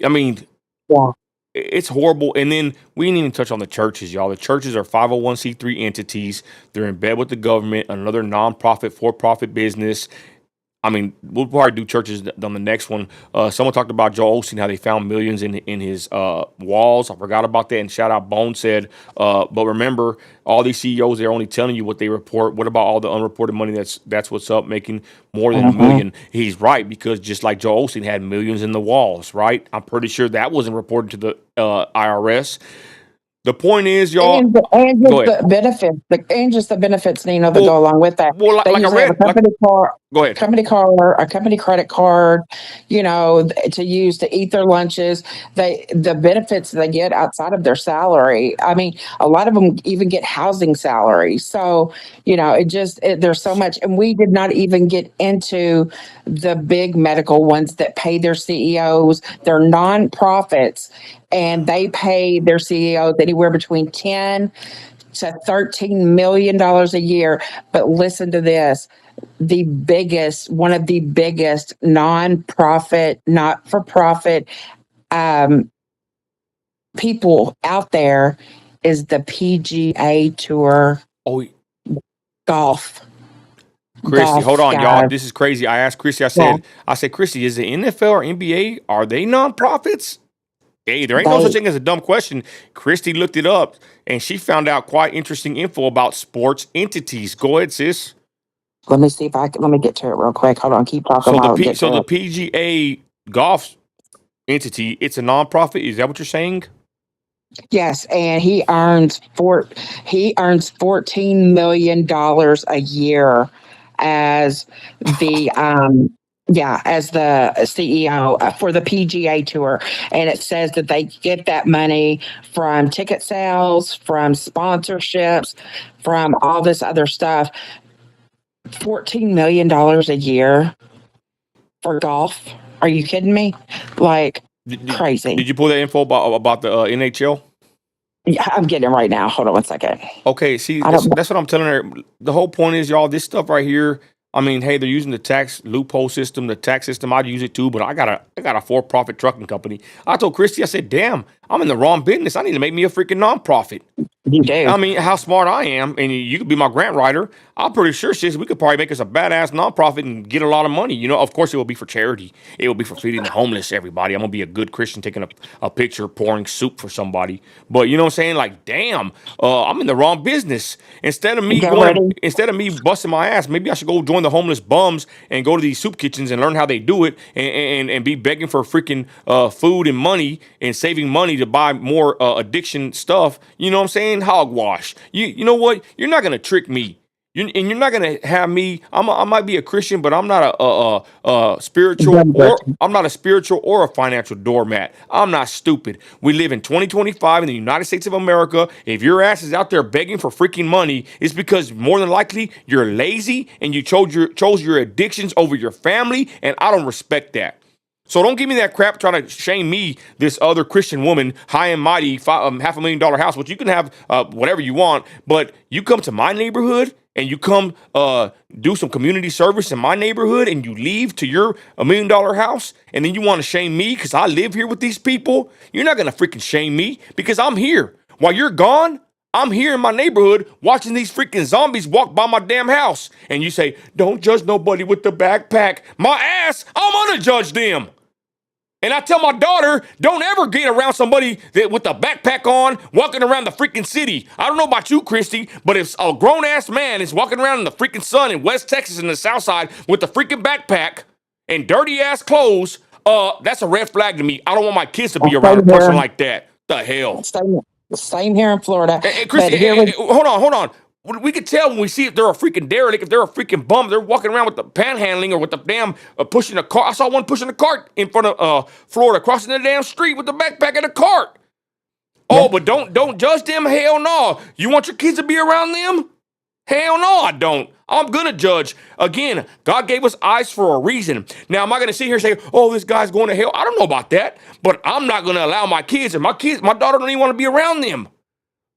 I mean, yeah. it's horrible. And then we didn't even touch on the churches, y'all. The churches are 501c3 entities. They're in bed with the government, another nonprofit, for-profit business. I mean, we'll probably do churches on the next one. Someone talked about Joel Osteen, how they found millions in his walls. I forgot about that. And shout out Bone said, but remember, all these CEOs, they're only telling you what they report. What about all the unreported money that's what's up, making more than a Mhm. million? He's right, because just like Joel Osteen had millions in the walls, right? I'm pretty sure that wasn't reported to the IRS. The point is, y'all, And go just ahead. the benefits, the benefits, that Well, go along with that. well, They like I usually have a read, like, company car, go ahead. a company credit card, to use to eat their lunches. The benefits they get outside of their salary. I mean, a lot of them even get housing salary. So, there's so much, and we did not even get into the big medical ones that pay their CEOs. They're nonprofits, and they pay their CEOs anywhere between 10 to $13 million a year. But listen to this: one of the biggest nonprofit, not for profit, um, people out there is the PGA Tour Oh, golf. Christy, hold golf on, y'all. guy. This is crazy. I asked Christy. Yeah, I said, Christy, is the NFL or NBA are they nonprofits? Hey, there ain't no such they. thing as a dumb question. Christy looked it up and she found out quite interesting info about sports entities. Go ahead, sis. Let me see if I can. Let me get to it real quick. Hold on. Keep talking So while I get so to the it. PGA golf entity, it's a nonprofit. Is that what you're saying? Yes, and he earns $14 million a year as the as the CEO for the PGA Tour, and it says that they get that money from ticket sales, from sponsorships, from all this other stuff. $14 million a year for golf? Are you kidding me? Like Did, did, crazy. did you pull that info about the NHL? Yeah, I'm getting it right now. Hold on one second. Okay, see, I don't. that's what I'm telling her. The whole point is, y'all, this stuff right here. I mean, hey, they're using the tax loophole system, the tax system. I'd use it too, but I got a for-profit trucking company. I told Christy, I said, damn, I'm in the wrong business. I need to make me a freaking nonprofit. You do. I mean, how smart I am, and you could be my grant writer. I'm pretty sure, sis, we could probably make us a badass nonprofit and get a lot of money. You know, of course, it will be for charity. It will be for feeding the homeless, everybody. I'm gonna be a good Christian taking a picture, pouring soup for somebody. But you know what I'm saying? Like, damn, I'm in the wrong business. Get ready. Instead of me busting my ass, maybe I should go join the homeless bums and go to these soup kitchens and learn how they do it and be begging for freaking food and money and saving money to buy more addiction stuff. You know what I'm saying? Hogwash. You know what? You're not gonna trick me. And you're not gonna have me. I might be a Christian, but I'm not a spiritual, or I'm not a spiritual or a financial doormat. I'm not stupid. We live in 2025 in the United States of America. If your ass is out there begging for freaking money, it's because more than likely you're lazy and you chose your addictions over your family, and I don't respect that. So don't give me that crap trying to shame me, this other Christian woman, high and mighty, $500,000 house, which you can have whatever you want, but you come to my neighborhood and you come do some community service in my neighborhood and you leave to your $1 million house and then you want to shame me because I live here with these people. You're not going to freaking shame me because I'm here. While you're gone, I'm here in my neighborhood watching these freaking zombies walk by my damn house. And you say, don't judge nobody with the backpack. My ass, I'm gonna judge them. And I tell my daughter, don't ever get around somebody that with a backpack on, walking around the freaking city. I don't know about you, Christy, but if a grown-ass man is walking around in the freaking sun in West Texas in the South Side with a freaking backpack and dirty-ass clothes, that's a red flag to me. I don't want my kids to be around a Same person here. like that. The hell? Same here in Florida. And But Christy, here we hold on. We can tell when we see if they're a freaking derelict, if they're a freaking bum, they're walking around with the panhandling or with the damn pushing a car. I saw one pushing a cart in front of Florida, crossing the damn street with the backpack and a cart. Oh, yeah. but don't judge them. Hell no. You want your kids to be around them? Hell no, I don't. I'm gonna judge. Again, God gave us eyes for a reason. Now, am I gonna sit here and say, oh, this guy's going to hell? I don't know about that, but I'm not gonna allow my kids, and my daughter don't even want to be around them.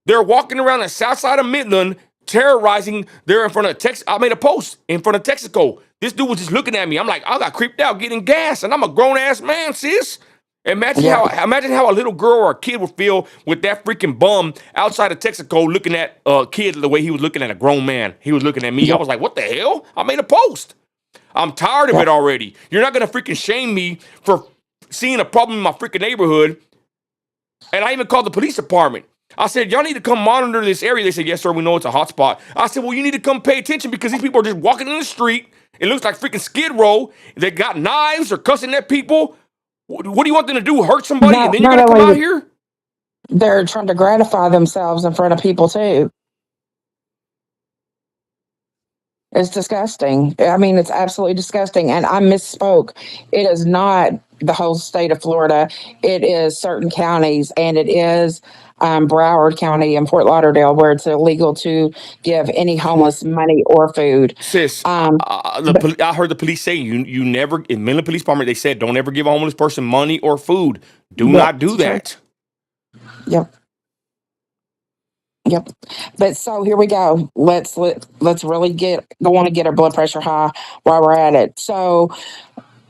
They're walking around the south side of Midland, terrorizing. They're in front of Texas. I made a post in front of Texaco. This dude was just looking at me. I'm like, I got creeped out getting gas, and I'm a grown ass man, sis. Yeah. Imagine how a little girl or a kid would feel with that freaking bum outside of Texaco looking at a kid the way he was looking at a grown man. He was looking at me. I Yeah. was like, what the hell? I made a post. I'm tired of Yeah. it already. You're not gonna freaking shame me for seeing a problem in my freaking neighborhood. And I even called the police department. I said, y'all need to come monitor this area. They said, yes, sir, we know it's a hot spot. I said, well, you need to come pay attention because these people are just walking in the street. It looks like freaking Skid Row. They got knives or cussing at people. What do you want them to do? Hurt somebody and then you're Not going to come out only here? they're trying to gratify themselves in front of people too. It's disgusting. I mean, it's absolutely disgusting. And I misspoke. It is not the whole state of Florida. It is certain counties, and it is Broward County and Fort Lauderdale, where it's illegal to give any homeless money or food. Sis, Um, but I heard the police say you never, in Midland Police Department, they said don't ever give a homeless person money or food. Do yeah, not do it's true. that. Yep. Yep. But so here we go. Let's really go on and get our blood pressure high while we're at it. So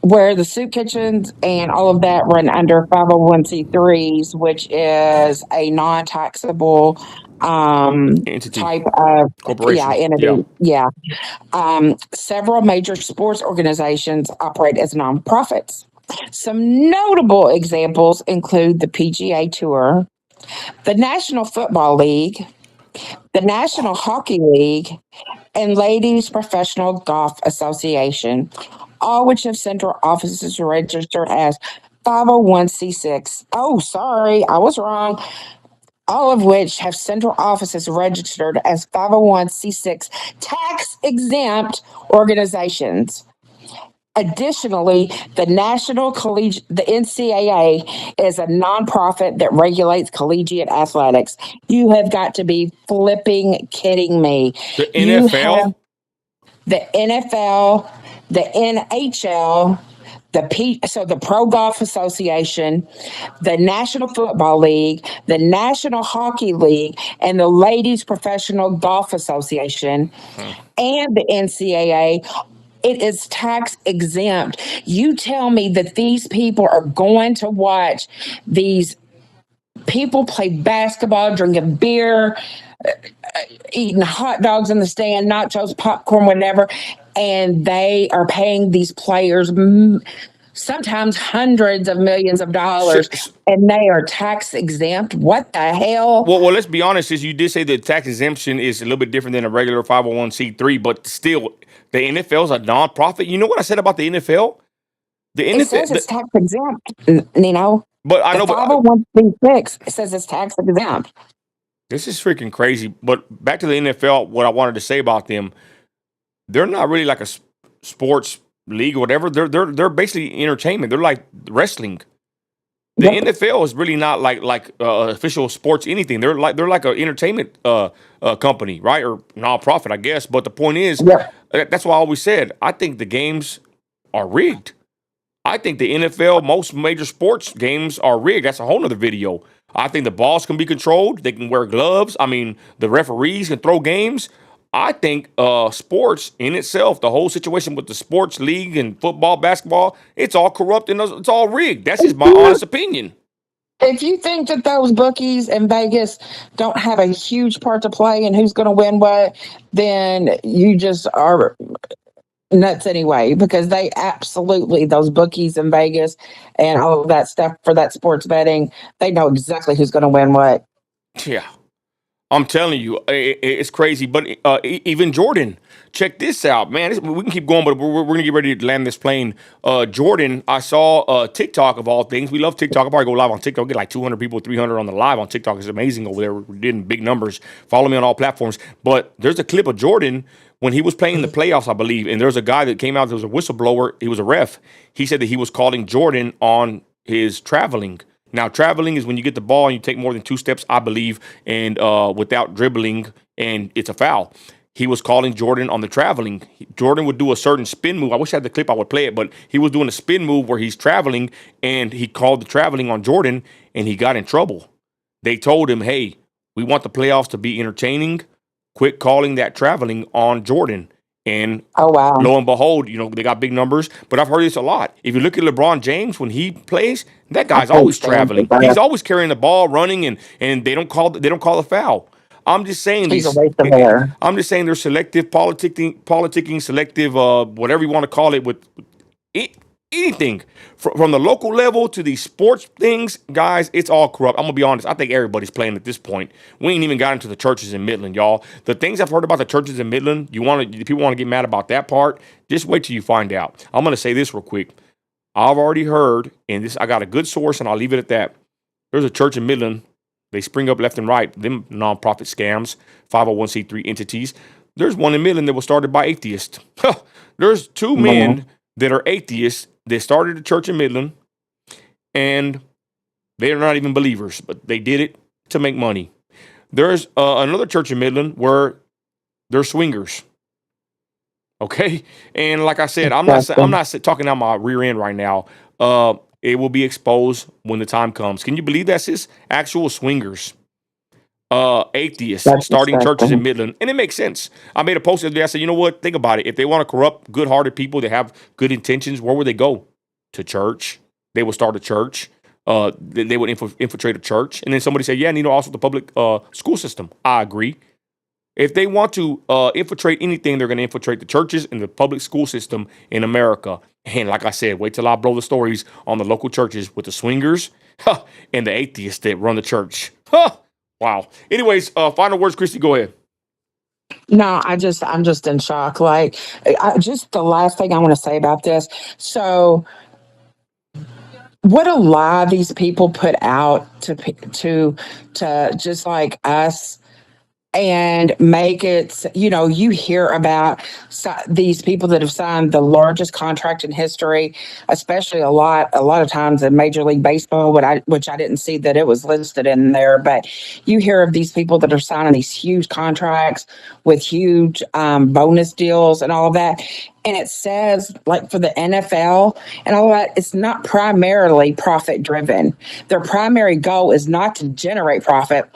where the soup kitchens and all of that run under 501c3s, which is a non-taxable Entity, type of corporation. Yeah. entity. Yeah. Several major sports organizations operate as nonprofits. Some notable examples include the PGA Tour, the National Football League, the National Hockey League, and Ladies Professional Golf Association, all which have central offices registered as 501c6. Oh, sorry, I was wrong. All of which have central offices registered as 501c6 tax exempt organizations. Additionally, the NCAA is a nonprofit that regulates collegiate athletics. You have got to be flipping kidding me. The You have NFL. the NFL, the NHL, the Pro Golf Association, the National Football League, the National Hockey League, and the Ladies Professional Golf Association, and the NCAA. It is tax exempt. You tell me that these people are going to watch these people play basketball, drinking beer, eating hot dogs in the stand, nachos, popcorn, whatever, and they are paying these players sometimes hundreds of millions of dollars, and they are tax exempt. What the hell? Well, let's be honest. Is you did say the tax exemption is a little bit different than a regular 501c3, but still, the NFL is a nonprofit. You know what I said about the NFL? The It NFL, says it's tax exempt, but I The know, but 501c6 says it's tax exempt. this is freaking crazy. But back to the NFL, what I wanted to say about them, they're not really like a sports league or whatever. They're basically entertainment. They're like wrestling. The Yep. NFL is really not like official sports anything. They're like an entertainment company, right, or nonprofit, I guess. But the point is, Yep. that's why I always said I think the games are rigged. I think the NFL, most major sports games are rigged. That's a whole nother video. I think the balls can be controlled. They can wear gloves. I mean, the referees can throw games. I think sports in itself, the whole situation with the sports league and football, basketball, it's all corrupt and it's all rigged. That's just my honest opinion. If you think that those bookies in Vegas don't have a huge part to play in who's going to win what, then you just are nuts anyway, because they absolutely, those bookies in Vegas and all of that stuff for that sports betting, they know exactly who's going to win what. Yeah. I'm telling you, it's crazy. But even Jordan, check this out, man. We can keep going, but we're going to get ready to land this plane. Jordan, I saw TikTok of all things. We love TikTok. I'll probably go live on TikTok. Get like 200 people, 300 on the live on TikTok. It's amazing over there. We're getting big numbers. Follow me on all platforms. But there's a clip of Jordan when he was playing the playoffs, I believe. And there's a guy that came out. There was a whistleblower. He was a ref. He said that he was calling Jordan on his traveling. Now, traveling is when you get the ball and you take more than 2 steps, I believe, and without dribbling, and it's a foul. He was calling Jordan on the traveling. Jordan would do a certain spin move. I wish I had the clip, I would play it, but he was doing a spin move where he's traveling, and he called the traveling on Jordan, and he got in trouble. They told him, hey, we want the playoffs to be entertaining. Quit calling that traveling on Jordan. And Oh, wow. lo and behold, they got big numbers. But I've heard this a lot. If you look at LeBron James when he plays, that guy's always traveling. He's always carrying the ball, running, and they don't call a foul. I'm just saying He's a waste of air. I'm just saying they're selective politicking, selective whatever you want to call it with anything from the local level to these sports things, guys. It's all corrupt. I'm gonna be honest. I think everybody's playing at this point. We ain't even got into the churches in Midland, y'all. The things I've heard about the churches in Midland, people want to get mad about that part. Just wait till you find out. I'm gonna say this real quick. I've already heard, and I got a good source, and I'll leave it at that. There's a church in Midland. They spring up left and right. Them nonprofit scams, 501c3 entities. There's one in Midland that was started by atheists. There's 2 men that are atheists. They started a church in Midland, and they're not even believers, but they did it to make money. There's another church in Midland where they're swingers. Okay, and like I said, I'm not talking out my rear end right now. It will be exposed when the time comes. Can you believe that's his actual swingers? Atheists starting churches in Midland, and it makes sense. I made a post the other day. I said, you know what? Think about it. If they want to corrupt good-hearted people that have good intentions, where would they go? to church. They would start a church. They would infiltrate a church, and then somebody say, "Yeah, also the public school system." I agree. If they want to infiltrate anything, they're going to infiltrate the churches and the public school system in America. And like I said, wait till I blow the stories on the local churches with the swingers and the atheists that run the church. Wow. Anyways, final words, Christy. Go ahead. No, I'm just in shock. Like, just the last thing I want to say about this. So, what a lie these people put out to just like us, and make it, you hear about these people that have signed the largest contract in history, especially a lot of times in Major League Baseball, which I didn't see that it was listed in there, but you hear of these people that are signing these huge contracts with huge bonus deals and all of that. And it says, like, for the NFL and all that, it's not primarily profit driven. Their primary goal is not to generate profit,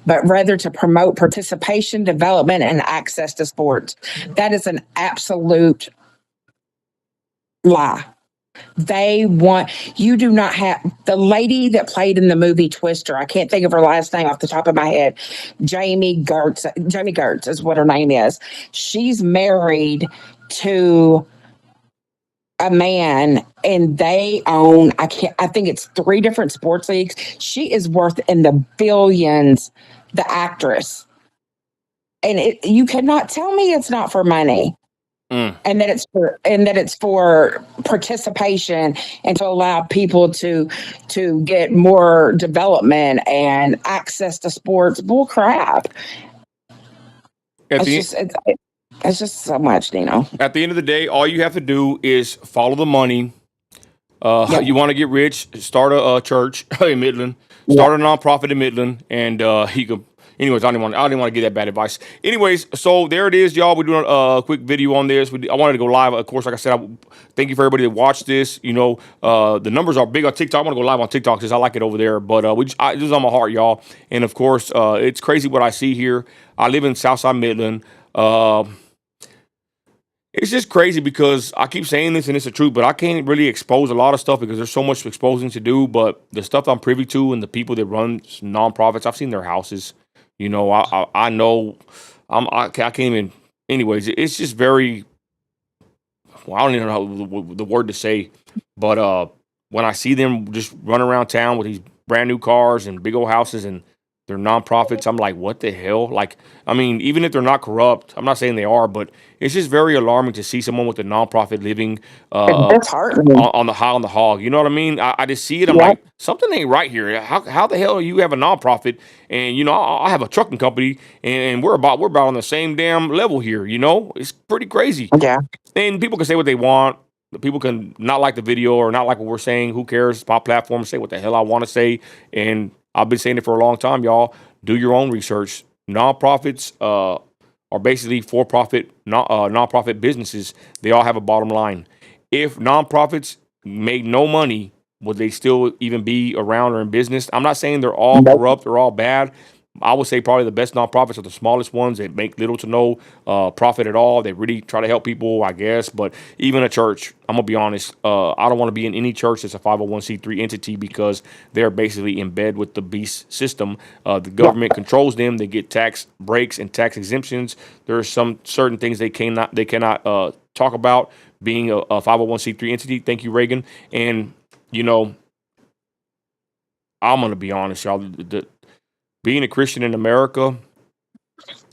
but rather to promote participation, development, and access to sports. That is an absolute lie. You do not have the lady that played in the movie Twister. I can't think of her last name off the top of my head. Jamie Gertz is what her name is. She's married to a man, and they own, I think it's 3 different sports leagues. She is worth in the billions, the actress. And you cannot tell me it's not for money. And that it's for participation and to allow people to get more development and access to sports. Bull crap. It's just so much, Dino. At the end of the day, all you have to do is follow the money. Yep. You want to get rich, start a church in Midland, start a nonprofit in Midland, and you can. Anyways, I didn't want to give that bad advice. Anyways, so there it is, y'all. We're doing a quick video on this. I wanted to go live. Of course, like I said, thank you for everybody that watched this. The numbers are big on TikTok. I want to go live on TikTok because I like it over there. But this is on my heart, y'all. And of course, it's crazy what I see here. I live in Southside Midland. It's just crazy because I keep saying this and it's the truth, but I can't really expose a lot of stuff because there's so much exposing to do. But the stuff I'm privy to and the people that run nonprofits, I've seen their houses. I know. I can't even. Anyways, it's just very. Well, I don't even know the word to say, but when I see them just run around town with these brand new cars and big old houses and they're nonprofits, I'm like, what the hell? Like, I mean, even if they're not corrupt, I'm not saying they are, but it's just very alarming to see someone with a nonprofit living on the high on the hog. You know what I mean? I just see it. I'm like, something ain't right here. How the hell do you have a nonprofit? And I have a trucking company, and we're about on the same damn level here. It's pretty crazy. Yeah. And people can say what they want. People can not like the video or not like what we're saying. Who cares? It's my platform. Say what the hell I want to say. And I've been saying it for a long time, y'all. Do your own research. Nonprofits are basically for-profit, nonprofit businesses. They all have a bottom line. If nonprofits make no money, would they still even be around or in business? I'm not saying they're all corrupt or all bad. I would say probably the best nonprofits are the smallest ones that make little to no profit at all. They really try to help people, I guess. But even a church, I'm going to be honest, I don't want to be in any church that's a 501c3 entity because they're basically in bed with the beast system. The government controls them. They get tax breaks and tax exemptions. There are some certain things they cannot talk about being a 501c3 entity. Thank you, Reagan. And, I'm going to be honest, y'all. Being a Christian in America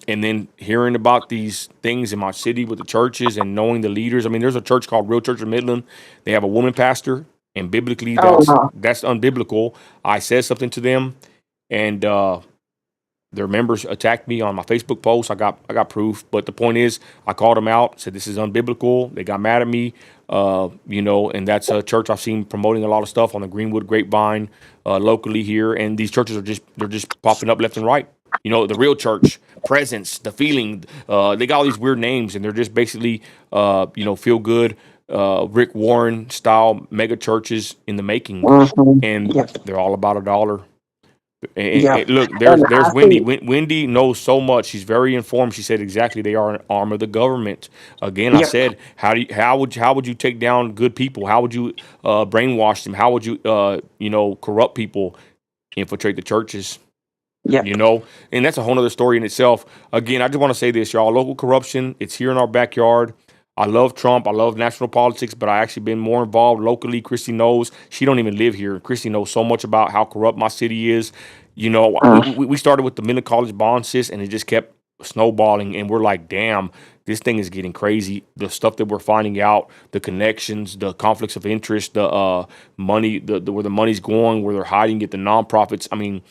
and then hearing about these things in my city with the churches and knowing the leaders. I mean, there's a church called Real Church of Midland. They have a woman pastor, and biblically that's unbiblical. I said something to them, and their members attacked me on my Facebook post. I got proof, but the point is, I called them out, said this is unbiblical. They got mad at me, and that's a church I've seen promoting a lot of stuff on the Greenwood Grapevine locally here, and these churches they're just popping up left and right. The Real Church, Presence, The Feeling. They got all these weird names, and they're just basically, feel good, Rick Warren style mega churches in the making, and they're all about $1. Yeah. Look, And there's I Wendy. see, Wendy knows so much. She's very informed. She said exactly they are an arm of the government. Again, I yep, said, how would you take down good people? How would you brainwash them? How would you corrupt people, infiltrate the churches? yep. And that's a whole other story in itself. Again, I just want to say this, y'all. Local corruption, it's here in our backyard. I love Trump. I love national politics, but I actually been more involved locally. Christy knows. She don't even live here. Christy knows so much about how corrupt my city is. We started with the Midland College bond sys, and it just kept snowballing. And we're like, damn, this thing is getting crazy. The stuff that we're finding out, the connections, the conflicts of interest, the money, where the money's going, where they're hiding it, the nonprofits. I mean,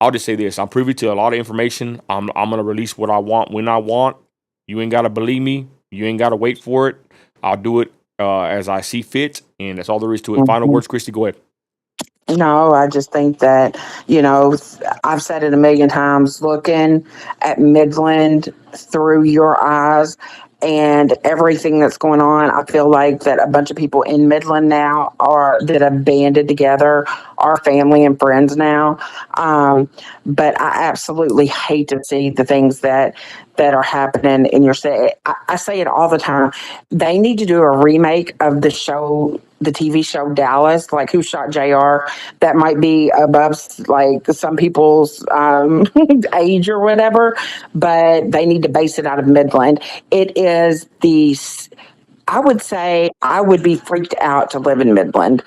I'll just say this: I'm privy to a lot of information. I'm gonna release what I want when I want. You ain't gotta believe me. You ain't gotta wait for it. I'll do it as I see fit, and that's all there is to it. Final Mhm. words, Christy. Go ahead. No, I just think that, I've said it a million times, looking at Midland through your eyes and everything that's going on, I feel like that a bunch of people in Midland now are that have banded together are family and friends now. Um, but I absolutely hate to see the things that are happening in your city. I say it all the time. They need to do a remake of the TV show Dallas, like Who Shot JR. That might be above like some people's age or whatever, but they need to base it out of Midland. It is I would say I would be freaked out to live in Midland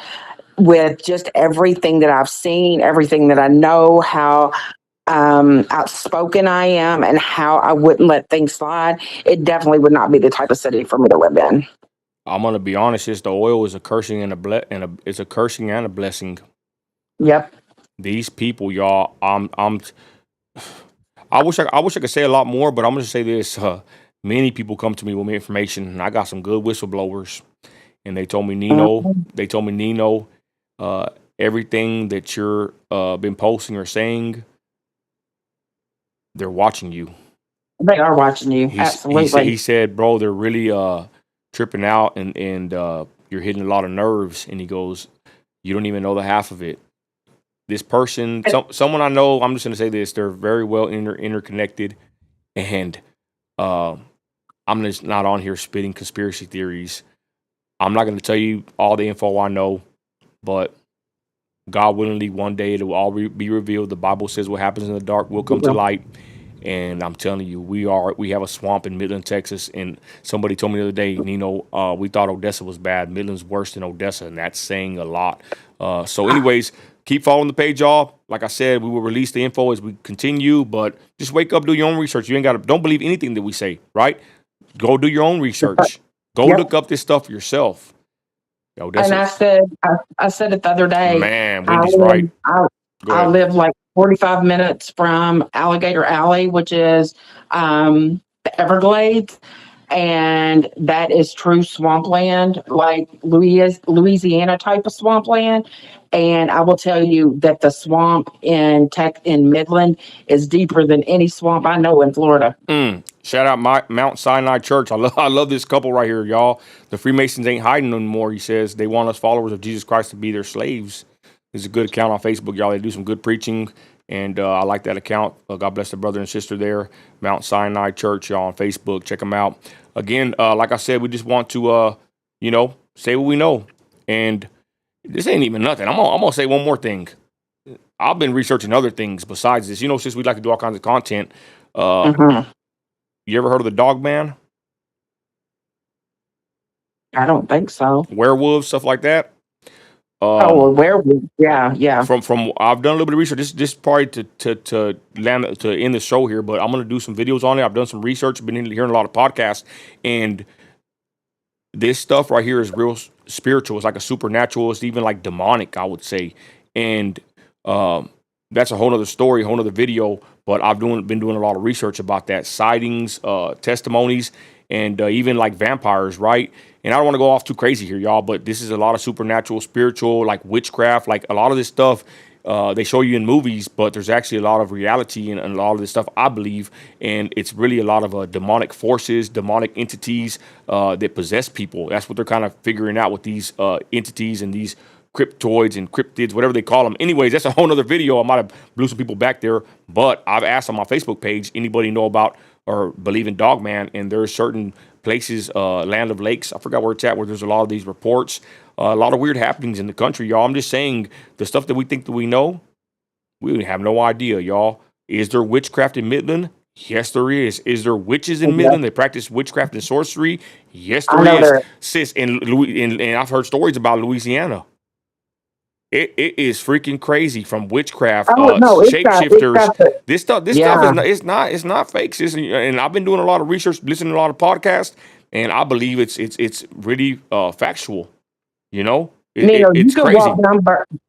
with just everything that I've seen, everything that I know, how outspoken I am, and how I wouldn't let things slide. It definitely would not be the type of city for me to live in. I'm gonna be honest. It's the oil is a cursing and it's a cursing and a blessing. Yep. These people, y'all. I wish I could say a lot more, but I'm gonna say this. Many people come to me with information, and I got some good whistleblowers, and they told me, Nino. Mhm. They told me, Nino, uh, everything that you're been posting or saying, they're watching you. They are watching you. He Absolutely. said, bro, they're really tripping out, and you're hitting a lot of nerves. And he goes, you don't even know the half of it. This person, someone I know, I'm just gonna say this: they're very well interconnected, and uh, I'm just not on here spitting conspiracy theories. I'm not gonna tell you all the info I know, but God willingly, one day it will all be revealed. The Bible says what happens in the dark will come to light. And I'm telling you, we have a swamp in Midland, Texas. And somebody told me the other day, Nino, we thought Odessa was bad. Midland's worse than Odessa, and that's saying a lot. Anyways, keep following the page, y'all. Like I said, we will release the info as we continue, but just wake up, do your own research. You ain't got to, don't believe anything that we say, right? Go do your own research. Go Yep. look up this stuff yourself. And Odessa, I said it the other day. man, I Wendy's right. live, I, Go I ahead. live like 45 minutes from Alligator Alley, which is the Everglades, and that is true swampland, like Louisiana type of swampland. And I will tell you that the swamp in Midland is deeper than any swamp I know in Florida. Shout out Mount Sinai Church. I love this couple right here, y'all. The Freemasons ain't hiding anymore. He says they want us followers of Jesus Christ to be their slaves. There's a good account on Facebook, y'all. They do some good preaching, and I like that account. God bless the brother and sister there, Mount Sinai Church, y'all on Facebook. Check them out. Again, like I said, we just want to, say what we know, and this ain't even nothing. I'm gonna say one more thing. I've been researching other things besides this. Since we like to do all kinds of content. Uh, Hmm. you ever heard of the Dog Man? I don't think so. Werewolves, stuff like that. Oh, Um, well, werewolf. Yeah, yeah. from I've done a little bit of research. This probably to end the show here, but I'm gonna do some videos on it. I've done some research, been hearing a lot of podcasts, and this stuff right here is real spiritual. It's like a supernatural. It's even like demonic, I would say, and um, that's a whole other story, a whole other video. But been doing a lot of research about that, sightings, testimonies, and even like vampires, right? And I don't want to go off too crazy here, y'all, but this is a lot of supernatural, spiritual, like witchcraft, like a lot of this stuff. They show you in movies, but there's actually a lot of reality and a lot of this stuff, I believe. And it's really a lot of demonic forces, demonic entities that possess people. That's what they're kind of figuring out with these entities and these cryptoids and cryptids, whatever they call them. Anyways, that's a whole nother video. I might have blew some people back there, but I've asked on my Facebook page, anybody know about or believe in Dogman? And there are certain places, Land of Lakes, I forgot where it's at, where there's a lot of these reports, a lot of weird happenings in the country, y'all. I'm just saying the stuff that we think that we know, we have no idea, y'all. Is there witchcraft in Midland? Yes, there is. Is there witches in Midland? They practice witchcraft and sorcery? Yes, I know there is. there. Sis, and I've heard stories about Louisiana. It is freaking crazy, from witchcraft, Oh no, it's shapeshifters. got the This stuff yeah. is not fake, sis. And I've been doing a lot of research, listening to a lot of podcasts, and I believe it's really factual. You know, You it's can crazy.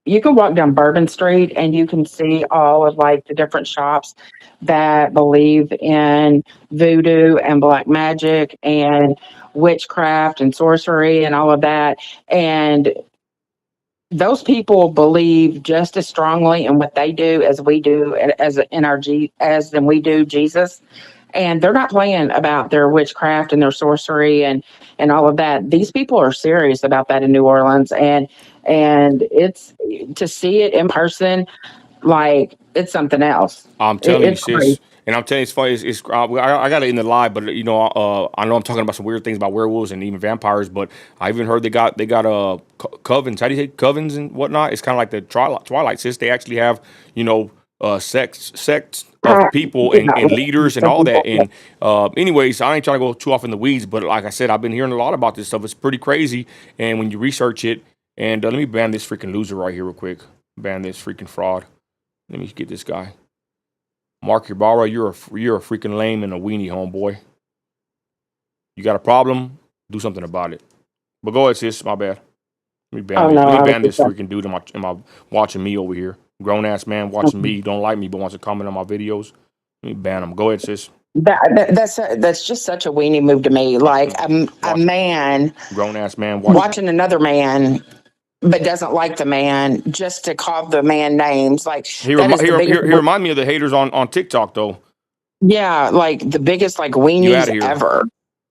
you can walk down Bourbon Street and you can see all of like the different shops that believe in voodoo and black magic and witchcraft and sorcery and all of that. And those people believe just as strongly in what they do as we do, as in our as than we do Jesus. And they're not playing about their witchcraft and their sorcery and all of that. These people are serious about that in New Orleans, and it's to see it in person, like it's something else. I'm telling you, It's crazy. sis. And I'm telling you, it's funny. I got it in the live, but I know I'm talking about some weird things about werewolves and even vampires. But I even heard they got covens. How do you say covens and whatnot? It's kind of like the Twilight, sis. They actually have sects of people Yeah, and leaders and some all people, that. And anyways, I ain't trying to go too off in the weeds, but like I said, I've been hearing a lot about this stuff. It's pretty crazy. And when you research it, and let me ban this freaking loser right here real quick. Ban this freaking fraud. Let me get this guy. Mark Ybarra, you're a freaking lame and a weenie, homeboy. You got a problem? Do something about it. But go ahead, sis. My bad. oh no, Let I me was ban just this freaking dude in my watching me over here. Grown ass man watching me. Don't like me, but wants to comment on my videos. Let me ban him. Go ahead, sis. that's just such a weenie move to me. Like a Watch man grown ass man watching. watching another man but doesn't like the man just to call the man names. Like that is the biggest. He remind me of the haters on TikTok though. Yeah, like the biggest like You out weenies of here. ever.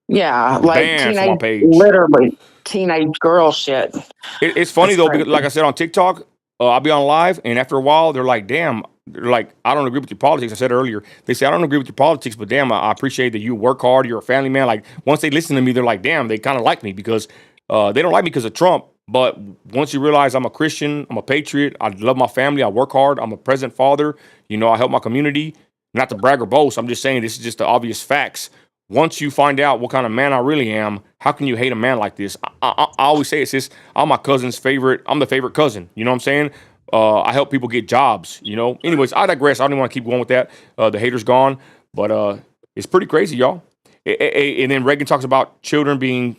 Yeah, like Banned from my teenage, page. literally teenage girl shit. It's funny That's though, crazy. because like I said on TikTok, I'll be on live, and after a while, they're like, "Damn," they're like, "I don't agree with your politics." I said earlier, they say, "I don't agree with your politics, but damn, I appreciate that you work hard. You're a family man." Like once they listen to me, they're like, "Damn," they kind of like me because they don't like me because of Trump. But once you realize I'm a Christian, I'm a patriot, I love my family, I work hard, I'm a present father. You know, I help my community. Not to brag or boast, I'm just saying this is just the obvious facts. Once you find out what kind of man I really am, how can you hate a man like this? I always say it's this. I'm my cousin's favorite. I'm the favorite cousin. You know what I'm saying? I help people get jobs. You know. Anyways, I digress. I don't even want to keep going with that. The hater's gone, but it's pretty crazy, y'all. And then Reagan talks about children being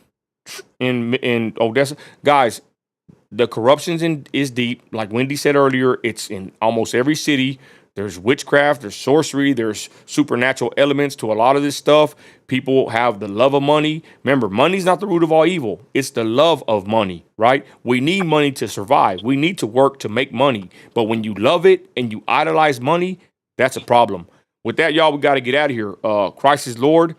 in Odessa. Guys, the corruption is deep. Like Wendy said earlier, it's in almost every city. There's witchcraft, there's sorcery, there's supernatural elements to a lot of this stuff. People have the love of money. Remember, money's not the root of all evil. It's the love of money, right? We need money to survive. We need to work to make money. But when you love it and you idolize money, that's a problem. With that, y'all, we got to get out of here. Christ is Lord.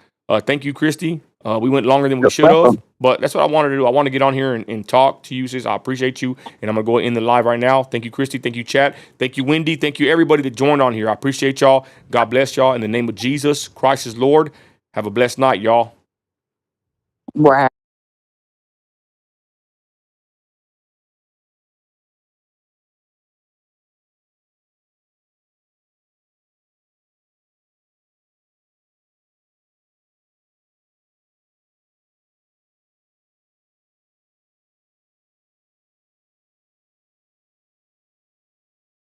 Thank you, Christy. We went longer than we should have, but that's what I wanted to do. I want to get on here and talk to you, sis. I appreciate you, and I'm going to go in the live right now. Thank you, Christy. Thank you, chat. Thank you, Wendy. Thank you, everybody that joined on here. I appreciate y'all. God bless y'all. In the name of Jesus, Christ is Lord. Have a blessed night, y'all. Wow.